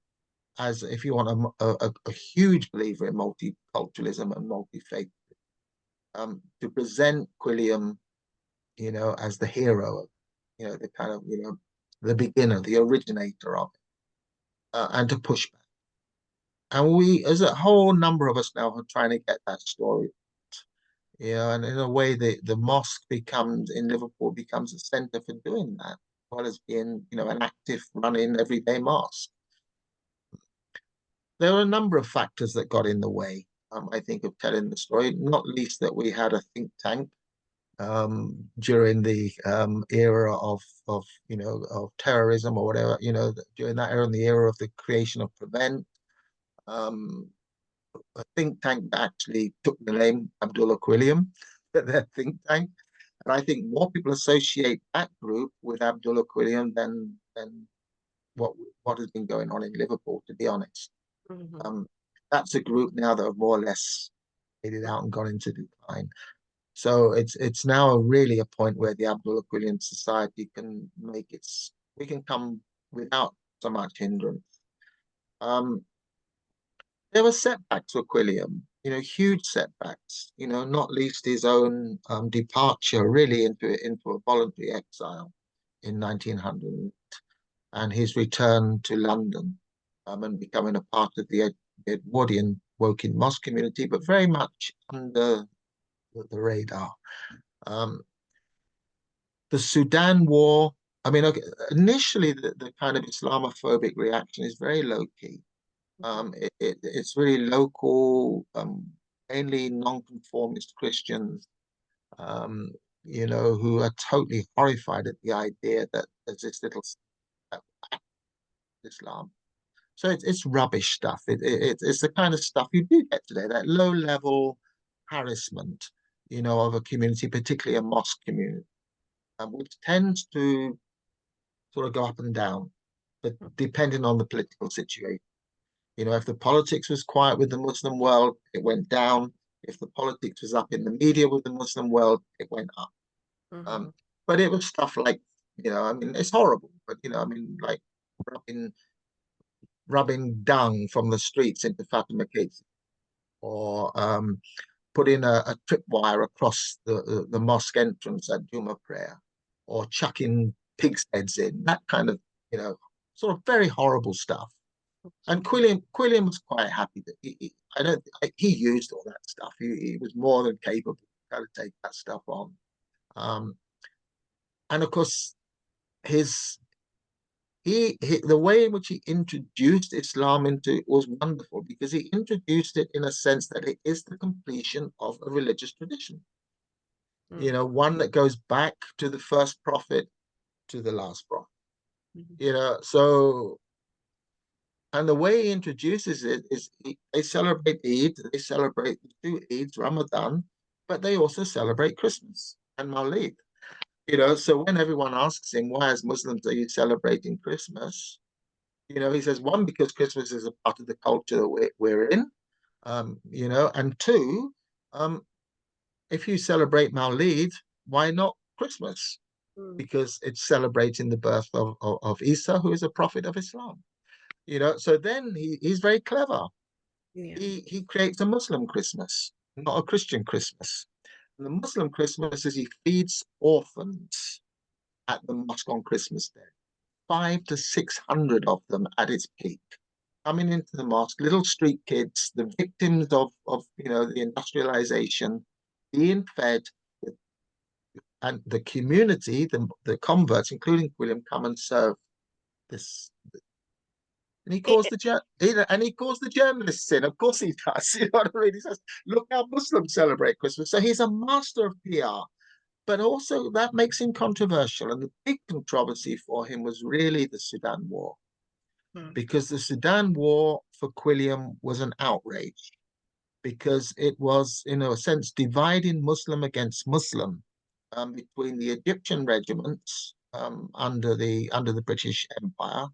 as, if you want, a huge believer in multiculturalism and multi-faith, to present Quilliam, as the hero, the kind of, the beginner, the originator of it, and to push back. And we, as a whole number of us now, are trying to get that story. And in a way, the mosque in Liverpool becomes a center for doing that, as well as being, an active running everyday mosque. There are a number of factors that got in the way, I think, of telling the story, not least that we had a think tank during the era of terrorism or whatever, during that era, in the era of the creation of Prevent, a think tank that actually took the name Abdullah Quilliam, their think tank. And I think more people associate that group with Abdullah Quilliam than what has been going on in Liverpool, to be honest. That's a group now that have more or less faded out and gone into decline. So it's now really a point where the Abdullah Quilliam Society we can come without so much hindrance. There were setbacks for Quilliam, huge setbacks, not least his own departure really into a voluntary exile in 1900, and his return to London, and becoming a part of the Edwardian Woking Mosque community, but very much under the radar. The Sudan War, I mean, okay, initially the kind of Islamophobic reaction is very low-key. It's really local, mainly non-conformist Christians, who are totally horrified at the idea that there's this little Islam. So it's rubbish stuff. It's the kind of stuff you do get today, that low-level harassment, of a community, particularly a mosque community, which tends to sort of go up and down, but depending on the political situation. If the politics was quiet with the Muslim world, it went down. If the politics was up in the media with the Muslim world, it went up. But it was stuff like, I mean, it's horrible, but, I mean, like rubbing dung from the streets into Fatima Cases, or putting a tripwire across the mosque entrance at Juma prayer, or chucking pigs' heads in, that kind of, sort of very horrible stuff. And Quilliam was quite happy that he used all that stuff. He was more than capable to take that stuff on. And of course, the way in which he introduced Islam into it was wonderful, because he introduced it in a sense that it is the completion of a religious tradition. One that goes back to the first prophet, to the last prophet. So. And the way he introduces it is they celebrate Eid, they celebrate the two Eids, Ramadan, but they also celebrate Christmas and Mawlid. So when everyone asks him, why as Muslims are you celebrating Christmas? He says, one, because Christmas is a part of the culture that we're in, and two, if you celebrate Mawlid, why not Christmas? Because it's celebrating the birth of Isa, who is a prophet of Islam. So then he's very clever. Yeah. He creates a Muslim Christmas, not a Christian Christmas. And the Muslim Christmas is he feeds orphans at the mosque on Christmas Day. 500 to 600 of them at its peak, coming into the mosque, little street kids, the victims of the industrialization, being fed, and the community, the converts, including Quilliam, come and serve this. And he calls the journalists in. Of course he does. You know what I mean? He says, "Look how Muslims celebrate Christmas." So he's a master of PR. but also that makes him controversial. And the big controversy for him was really the Sudan War, because the Sudan War for Quilliam was an outrage, because it was, in a sense, dividing Muslim against Muslim, between the Egyptian regiments, under the British Empire,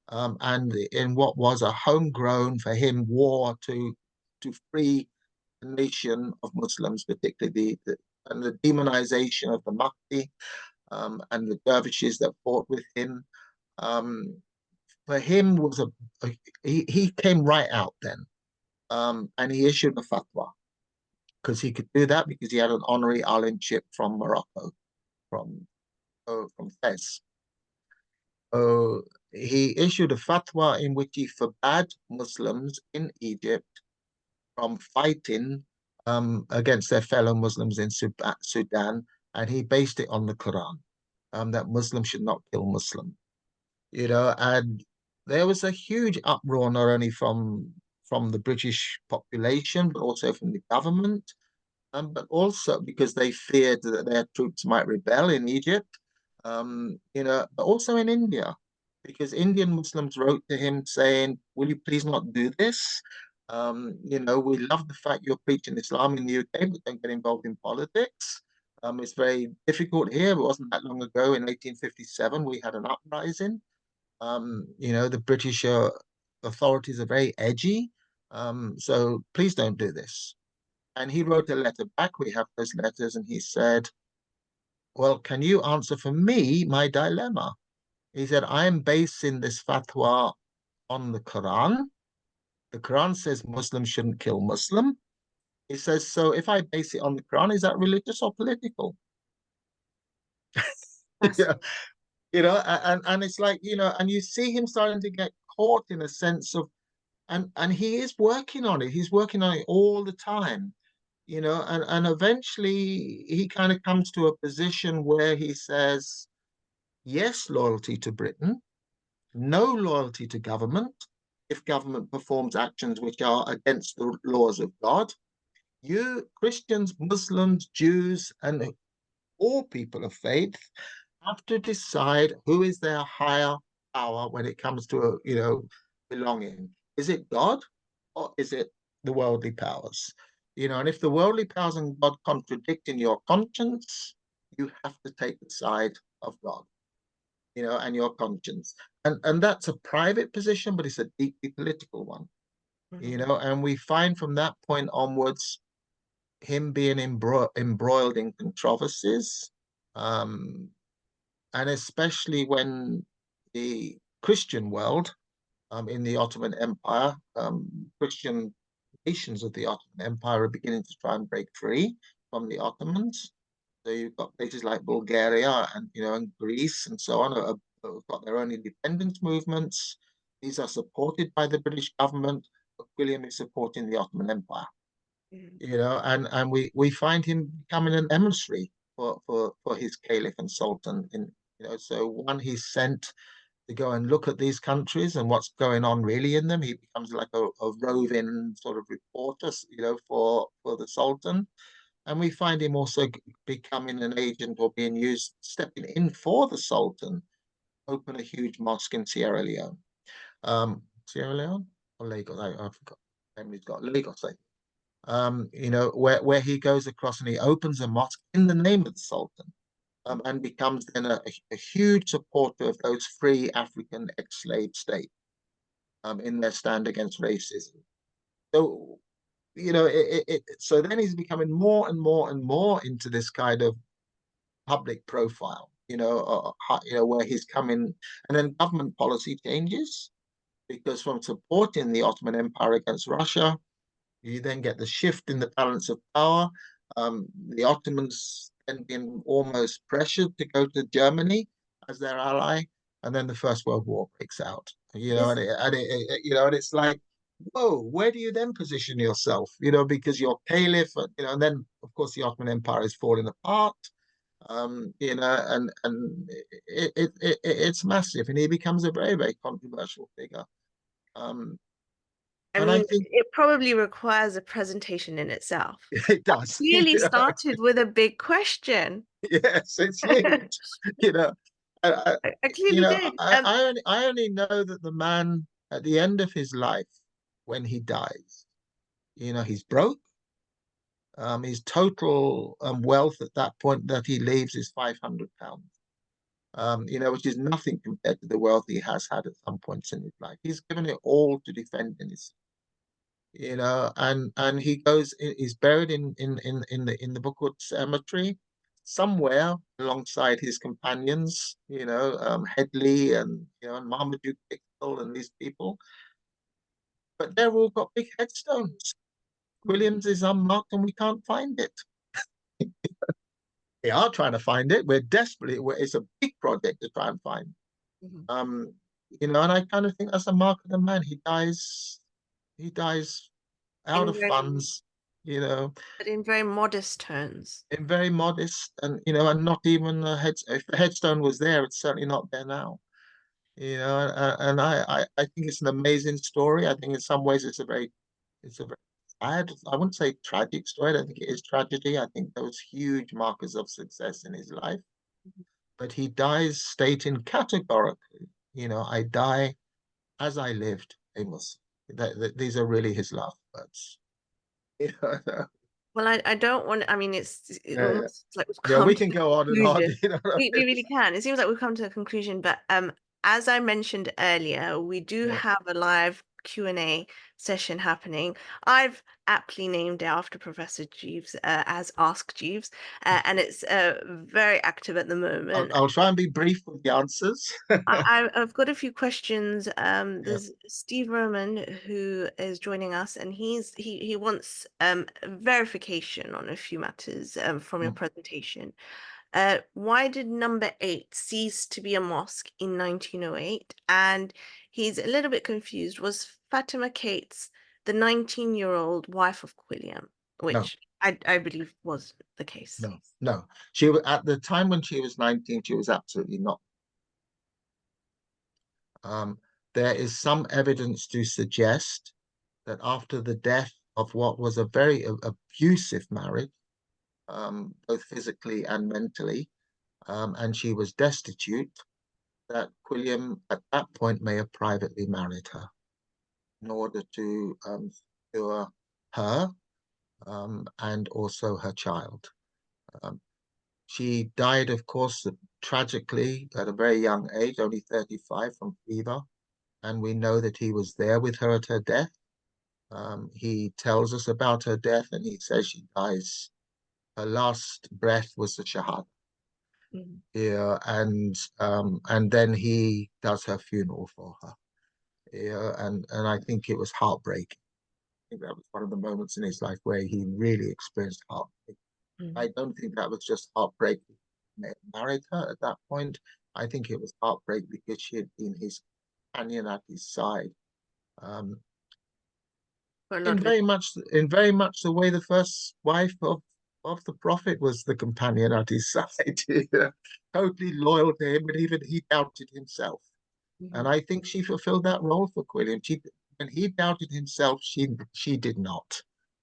and in what was a homegrown for him war to free the nation of Muslims, particularly and the demonization of the Mahdi, and the dervishes that fought with him. For him was he came right out then, and he issued a fatwa, because he could do that because he had an honorary alimship from Morocco, from Fez. He issued a fatwa in which he forbade Muslims in Egypt from fighting against their fellow Muslims in Sudan, and he based it on the Quran, that Muslims should not kill Muslim. And there was a huge uproar, not only from the British population, but also from the government, but also because they feared that their troops might rebel in Egypt, but also in India, because Indian Muslims wrote to him saying, "Will you please not do this? We love the fact you're preaching Islam in the UK, but don't get involved in politics. It's very difficult here. It wasn't that long ago, in 1857, we had an uprising. The British authorities are very edgy, so please don't do this." And he wrote a letter back. We have those letters, and he said, "Well, can you answer for me my dilemma?" He said, "I am basing this fatwa on the Quran. The Quran says Muslims shouldn't kill Muslim." He says, "So if I base it on the Quran, is that religious or political?" Yeah, and it's like, and you see him starting to get caught in a sense of, and he is working on it. He's working on it all the time, and eventually he kind of comes to a position where he says, yes, loyalty to Britain, no loyalty to government if government performs actions which are against the laws of God. You Christians, Muslims, Jews, and all people of faith have to decide who is their higher power when it comes to, belonging. Is it God, or is it the worldly powers? And if the worldly powers and God contradict in your conscience, you have to take the side of God, and your conscience. And that's a private position, but it's a deeply political one, and we find from that point onwards him being embroiled in controversies, and especially when the Christian world, in the Ottoman Empire, Christian nations of the Ottoman Empire are beginning to try and break free from the Ottomans. So you've got places like Bulgaria and Greece and so on have got their own independence movements. These are supported by the British government, but William is supporting the Ottoman Empire. And we find him becoming an emissary for his caliph and sultan. So one he's sent to go and look at these countries and what's going on really in them. He becomes like a roving sort of reporter, for the sultan. And we find him also becoming an agent, or being used, stepping in for the sultan, open a huge mosque in Sierra Leone. Sierra Leone or Lagos? I forgot. Memory's got Lagos, I think. Where he goes across and he opens a mosque in the name of the Sultan, and becomes then a huge supporter of those free African ex-slave states, in their stand against racism. So, so then he's becoming more and more and more into this kind of public profile, where he's coming, and then government policy changes, because from supporting the Ottoman Empire against Russia, you then get the shift in the balance of power. The Ottomans then being almost pressured to go to Germany as their ally, and then the First World War breaks out. And it's like, whoa, where do you then position yourself? Because you're caliph, and then of course the Ottoman Empire is falling apart. And it's massive, and he becomes a very, very controversial figure. I And I mean, think it probably requires a presentation in itself. it does. Clearly started with a big question. Yes, it's huge. You know, I clearly did. I only know that the man at the end of his life, when he dies, he's broke. His total wealth at that point that he leaves is £500. Which is nothing compared to the wealth he has had at some points in his life. He's given it all to defend his, and he's buried in the Brookwood Cemetery, somewhere alongside his companions, Headley and Marmaduke Pickle and these people. But they've all got big headstones. Quilliam's is unmarked and we can't find it. We are trying to find it. It's a big project to try and find. And I kind of think that's a mark of the man. He dies out of funds, but in very modest tones. in very modest, and not even if the headstone was there, it's certainly not there now. And I think it's an amazing story. I think in some ways it's a very sad, I wouldn't say tragic story. I don't think it is tragedy. I think there was huge markers of success in his life. But he dies stating categorically, I die as I lived, Amos. These are really his last words. Well, I don't want. I mean, it's like we've Yeah, come we to can the go on and on. conclusion. We really can. It seems like we've come to a conclusion, but as I mentioned earlier, we do have a live Q&A session happening. I've aptly named it after Professor Geaves as Ask Jeeves, and it's very active at the moment. I'll try and be brief with the answers. I've got a few questions. There's Steve Roman who is joining us, and he wants verification on a few matters from your presentation. Why did number 8 cease to be a mosque in 1908? And he's a little bit confused. Was Fatima Cates the 19-year-old wife of Quilliam, which I believe was the case? No. She was at the time when she was 19. She was absolutely not. There is some evidence to suggest that after the death of what was a very abusive marriage, both physically and mentally, and she was destitute, that Quilliam at that point may have privately married her in order to secure her and also her child. She died, of course, tragically at a very young age, only 35, from fever. And we know that he was there with her at her death. He tells us about her death, and he says she dies. Her last breath was the Shahada. Yeah, and then he does her funeral for her. Yeah, and I think it was heartbreaking. I think that was one of the moments in his life where he really experienced heartbreak. I don't think that was just heartbreak because he married her at that point. I think it was heartbreak because she had been his companion at his side. In very much the way the first wife of the Prophet was the companion at his side, totally loyal to him, but even he doubted himself. And I think she fulfilled that role for Quilliam. When he doubted himself, she did not.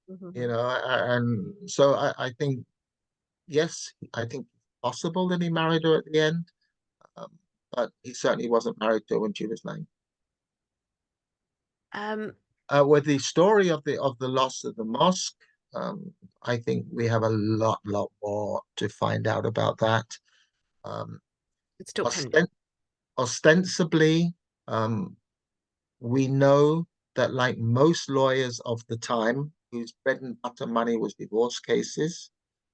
And so I think, yes, I think it's possible that he married her at the end, but he certainly wasn't married to her when she was 9. With the story of the loss of the mosque, I think we have a lot more to find out about that. It's still pending. Ostensibly, we know that, like most lawyers of the time, whose bread and butter money was divorce cases,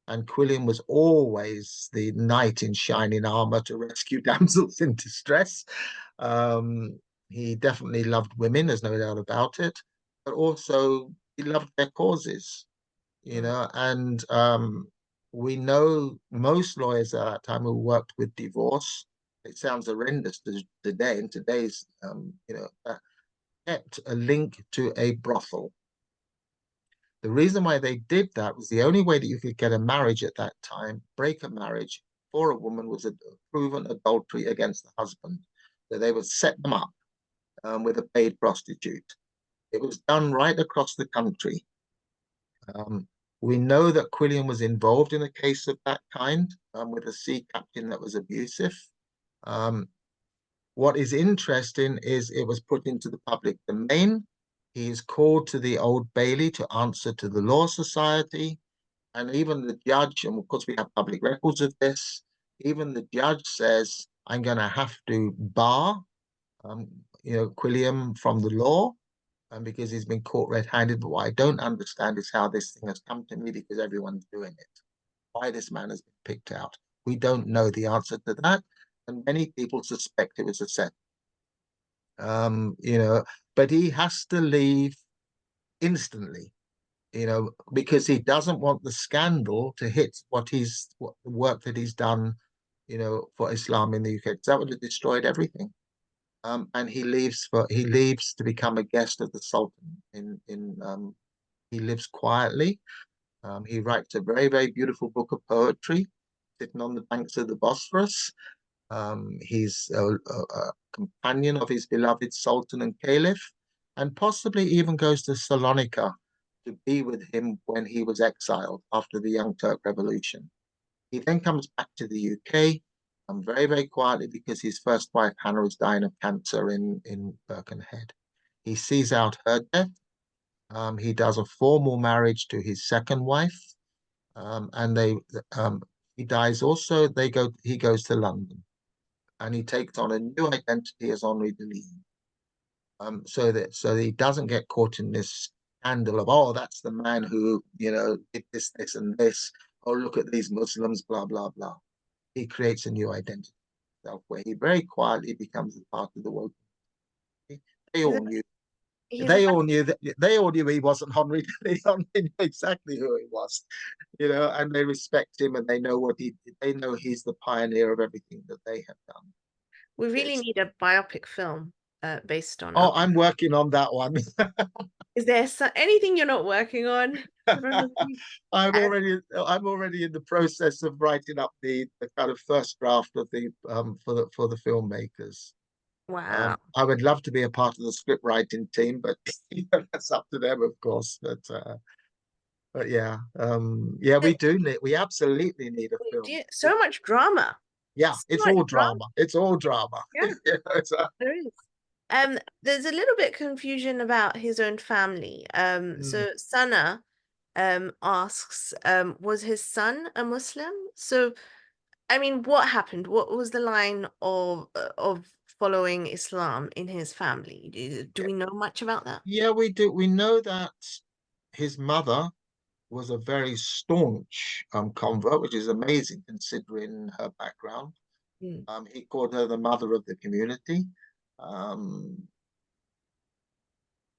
and Quilliam was always the knight in shining armor to rescue damsels in distress. He definitely loved women, there's no doubt about it, but also he loved their causes, and we know most lawyers at that time who worked with divorce. It sounds horrendous today, in today's, kept a link to a brothel. The reason why they did that was the only way that you could get a marriage at that time, break a marriage for a woman, was a proven adultery against the husband. So they would set them up with a paid prostitute. It was done right across the country. We know that Quilliam was involved in a case of that kind with a sea captain that was abusive. What is interesting is it was put into the public domain. He is called to the Old Bailey to answer to the Law Society. And even the judge, and of course we have public records of this, even the judge says, I'm going to have to bar Quilliam from the law because he's been caught red-handed. But what I don't understand is how this thing has come to me because everyone's doing it. Why this man has been picked out. We don't know the answer to that. And many people suspect it was a set. But he has to leave instantly, because he doesn't want the scandal to hit what the work that he's done, for Islam in the UK. Because that would have destroyed everything. And he leaves to become a guest of the Sultan. He lives quietly. He writes a very, very beautiful book of poetry, sitting on the banks of the Bosphorus. He's a companion of his beloved Sultan and Caliph, and possibly even goes to Salonika to be with him when he was exiled after the Young Turk Revolution. He then comes back to the UK, very, very quietly, because his first wife, Hannah, is dying of cancer in Birkenhead. He sees out her death. He does a formal marriage to his second wife, and he dies also. He goes to London, and he takes on a new identity as Henri de Ligne, so that he doesn't get caught in this scandal of, oh, that's the man who did this, this, and this. Oh, look at these Muslims, blah blah blah. He creates a new identity where he very quietly becomes a part of the world. They all knew. They all knew he wasn't Henri. They knew exactly who he was, and they respect him, and they know they know he's the pioneer of everything that they have done. We really need a biopic film based on. Oh, I'm working on that one. Is there anything you're not working on? I'm already in the process of writing up the kind of first draft of the for the filmmakers. Wow. I would love to be a part of the script writing team, but that's up to them, of course. But yeah, we absolutely need a film. So much drama. Yeah, it's all drama. It's all drama. Yeah, there is. There's a little bit confusion about his own family. So Sana asks, was his son a Muslim? So, I mean, what happened? What was the line of following Islam in his family? Do we know much about that? Yeah, we do. We know that his mother was a very staunch convert, which is amazing considering her background. He called her the mother of the community.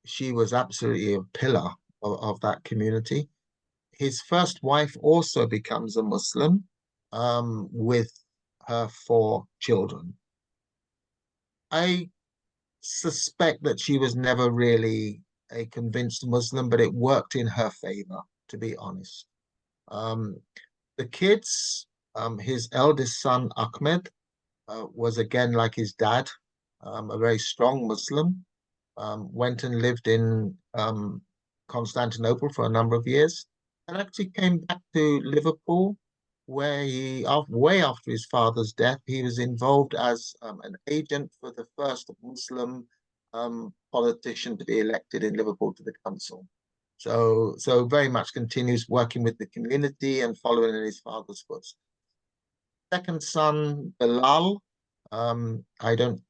She was absolutely a pillar of that community. His first wife also becomes a Muslim with her 4 children. I suspect that she was never really a convinced Muslim, but it worked in her favor, to be honest. The kids, his eldest son, Ahmed, was again like his dad, a very strong Muslim, went and lived in Constantinople for a number of years, and actually came back to Liverpool, where way after his father's death, he was involved as an agent for the first Muslim politician to be elected in Liverpool to the council. So very much continues working with the community and following in his father's footsteps. Second son, Bilal, I don't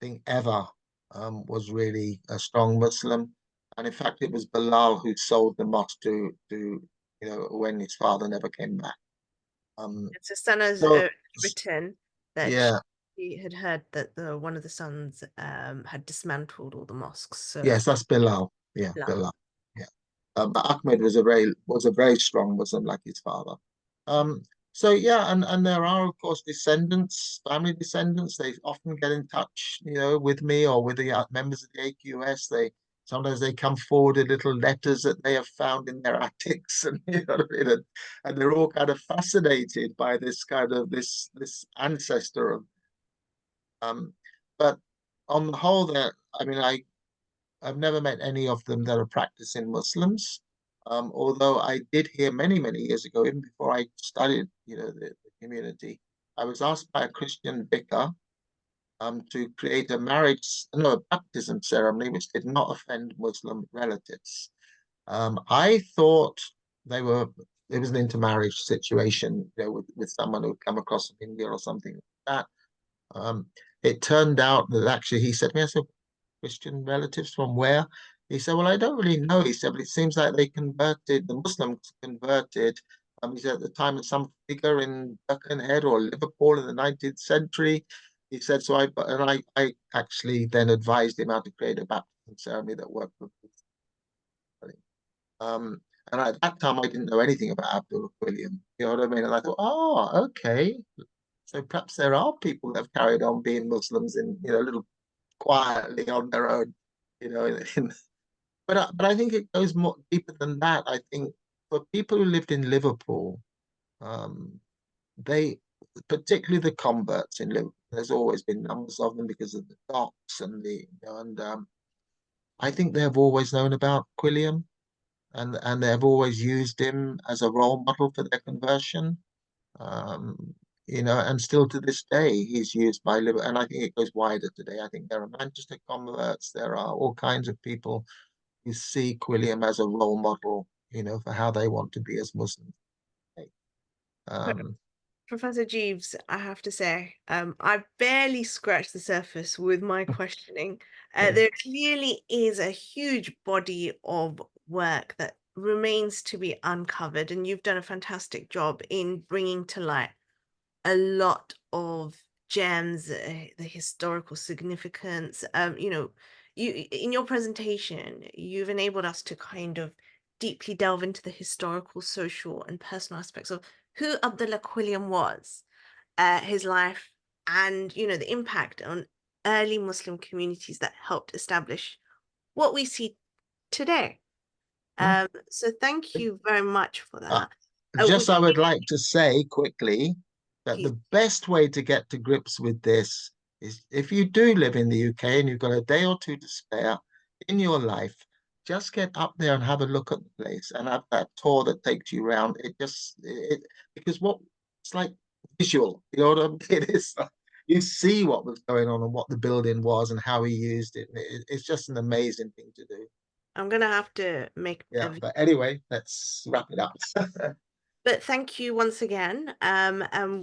think ever was really a strong Muslim. And in fact, it was Bilal who sold the mosque to when his father never came back. So Sana's written that she had heard that one of the sons had dismantled all the mosques. So yes, that's Bilal. Yeah, Bilal. Yeah, but Ahmed was a very strong Muslim like his father. So yeah, and there are of course family descendants. They often get in touch, with me or with the members of the AQS. Sometimes they come forward with little letters that they have found in their attics, and and they're all kind of fascinated by this kind of this ancestor of. But on the whole, I've never met any of them that are practicing Muslims. Although I did hear many, many years ago, even before I studied, the community, I was asked by a Christian vicar to create a baptism ceremony which did not offend Muslim relatives. I thought it was an intermarriage situation, with someone who had come across from India or something like that. It turned out that actually he said to me, I said, Christian relatives from where? He said, well, I don't really know. He said, but it seems like the Muslims converted. He said at the time of some figure in Birkenhead or Liverpool in the 19th century. He said, so I actually then advised him how to create a baptism ceremony that worked for people. And at that time, I didn't know anything about Abdullah Quilliam. You know what I mean? And I thought, oh, okay. So perhaps there are people that have carried on being Muslims in, a little quietly on their own, but I think it goes more deeper than that. I think for people who lived in Liverpool, they, particularly the converts in Liverpool, there's always been numbers of them because of the docks and I think they've always known about Quilliam, and they've always used him as a role model for their conversion. And still to this day, he's used by Liverpool, and I think it goes wider today. I think there are Manchester converts, there are all kinds of people who see Quilliam as a role model, for how they want to be as Muslims. Professor Geaves, I have to say, I barely scratched the surface with my questioning. There clearly is a huge body of work that remains to be uncovered, and you've done a fantastic job in bringing to light a lot of gems, the historical significance. You in your presentation, you've enabled us to kind of deeply delve into the historical, social, and personal aspects of who Abdullah Quilliam was, his life, and the impact on early Muslim communities that helped establish what we see today. So thank you very much for that. I would like to say quickly that Please. the best way to get to grips with this is, if you do live in the UK and you've got a day or two to spare in your life, just get up there and have a look at the place and have that tour that takes you around. Because it's like visual, you know what I mean? It is. You see what was going on and what the building was and how he used it. It's just an amazing thing to do. I'm gonna have to make but anyway, let's wrap it up. But thank you once again.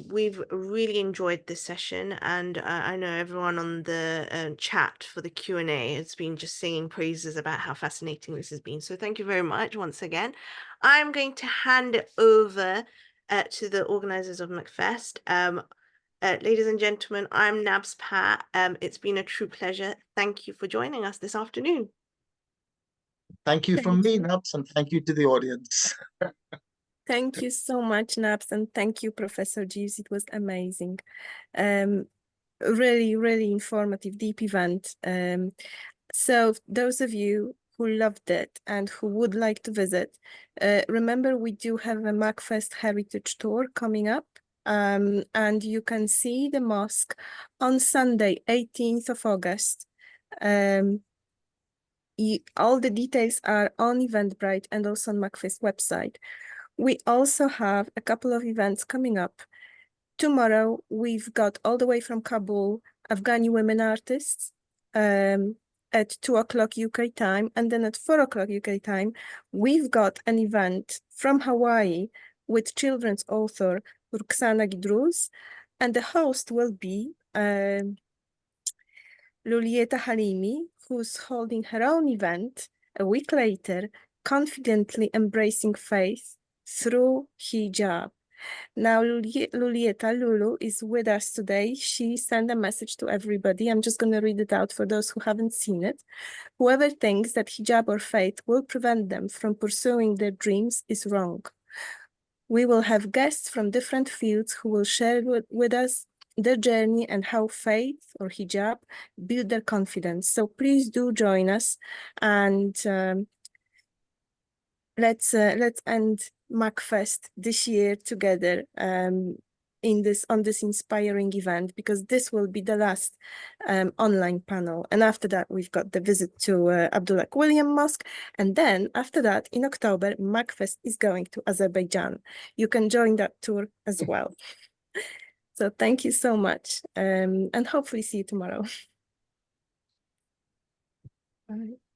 We've really enjoyed this session, and I know everyone on the chat for the Q&A has been just singing praises about how fascinating this has been. So thank you very much once again. I'm going to hand it over to the organizers of MACFEST. Ladies and gentlemen, I'm Nabs Pat. It's been a true pleasure. Thank you for joining us this afternoon. Thank you from me, Nabs, and thank you to the audience. Thank you so much, Nabs, and thank you, Professor Geaves. It was amazing. Really, really informative, deep event. So those of you who loved it and who would like to visit, remember we do have a MACFEST Heritage Tour coming up. And you can see the mosque on Sunday, 18th of August. All the details are on Eventbrite and also on MACFEST website. We also have a couple of events coming up. Tomorrow, we've got all the way from Kabul, Afghani women artists at 2 o'clock UK time. And then at 4 o'clock UK time, we've got an event from Hawaii with children's author Ruxana Gidruz. And the host will be Lulieta Halimi, who's holding her own event a week later, confidently embracing faith through hijab. Now, Lulieta, Lulu, is with us today. She sent a message to everybody. I'm just going to read it out for those who haven't seen it. Whoever thinks that hijab or faith will prevent them from pursuing their dreams is wrong. We will have guests from different fields who will share with us their journey and how faith or hijab build their confidence. So please do join us, and let's end MACFEST this year together in on this inspiring event, because this will be the last online panel. And after that, we've got the visit to Abdullah Quilliam Mosque. And then after that, in October, MACFEST is going to Azerbaijan. You can join that tour as well. So thank you so much, and hopefully see you tomorrow. Bye.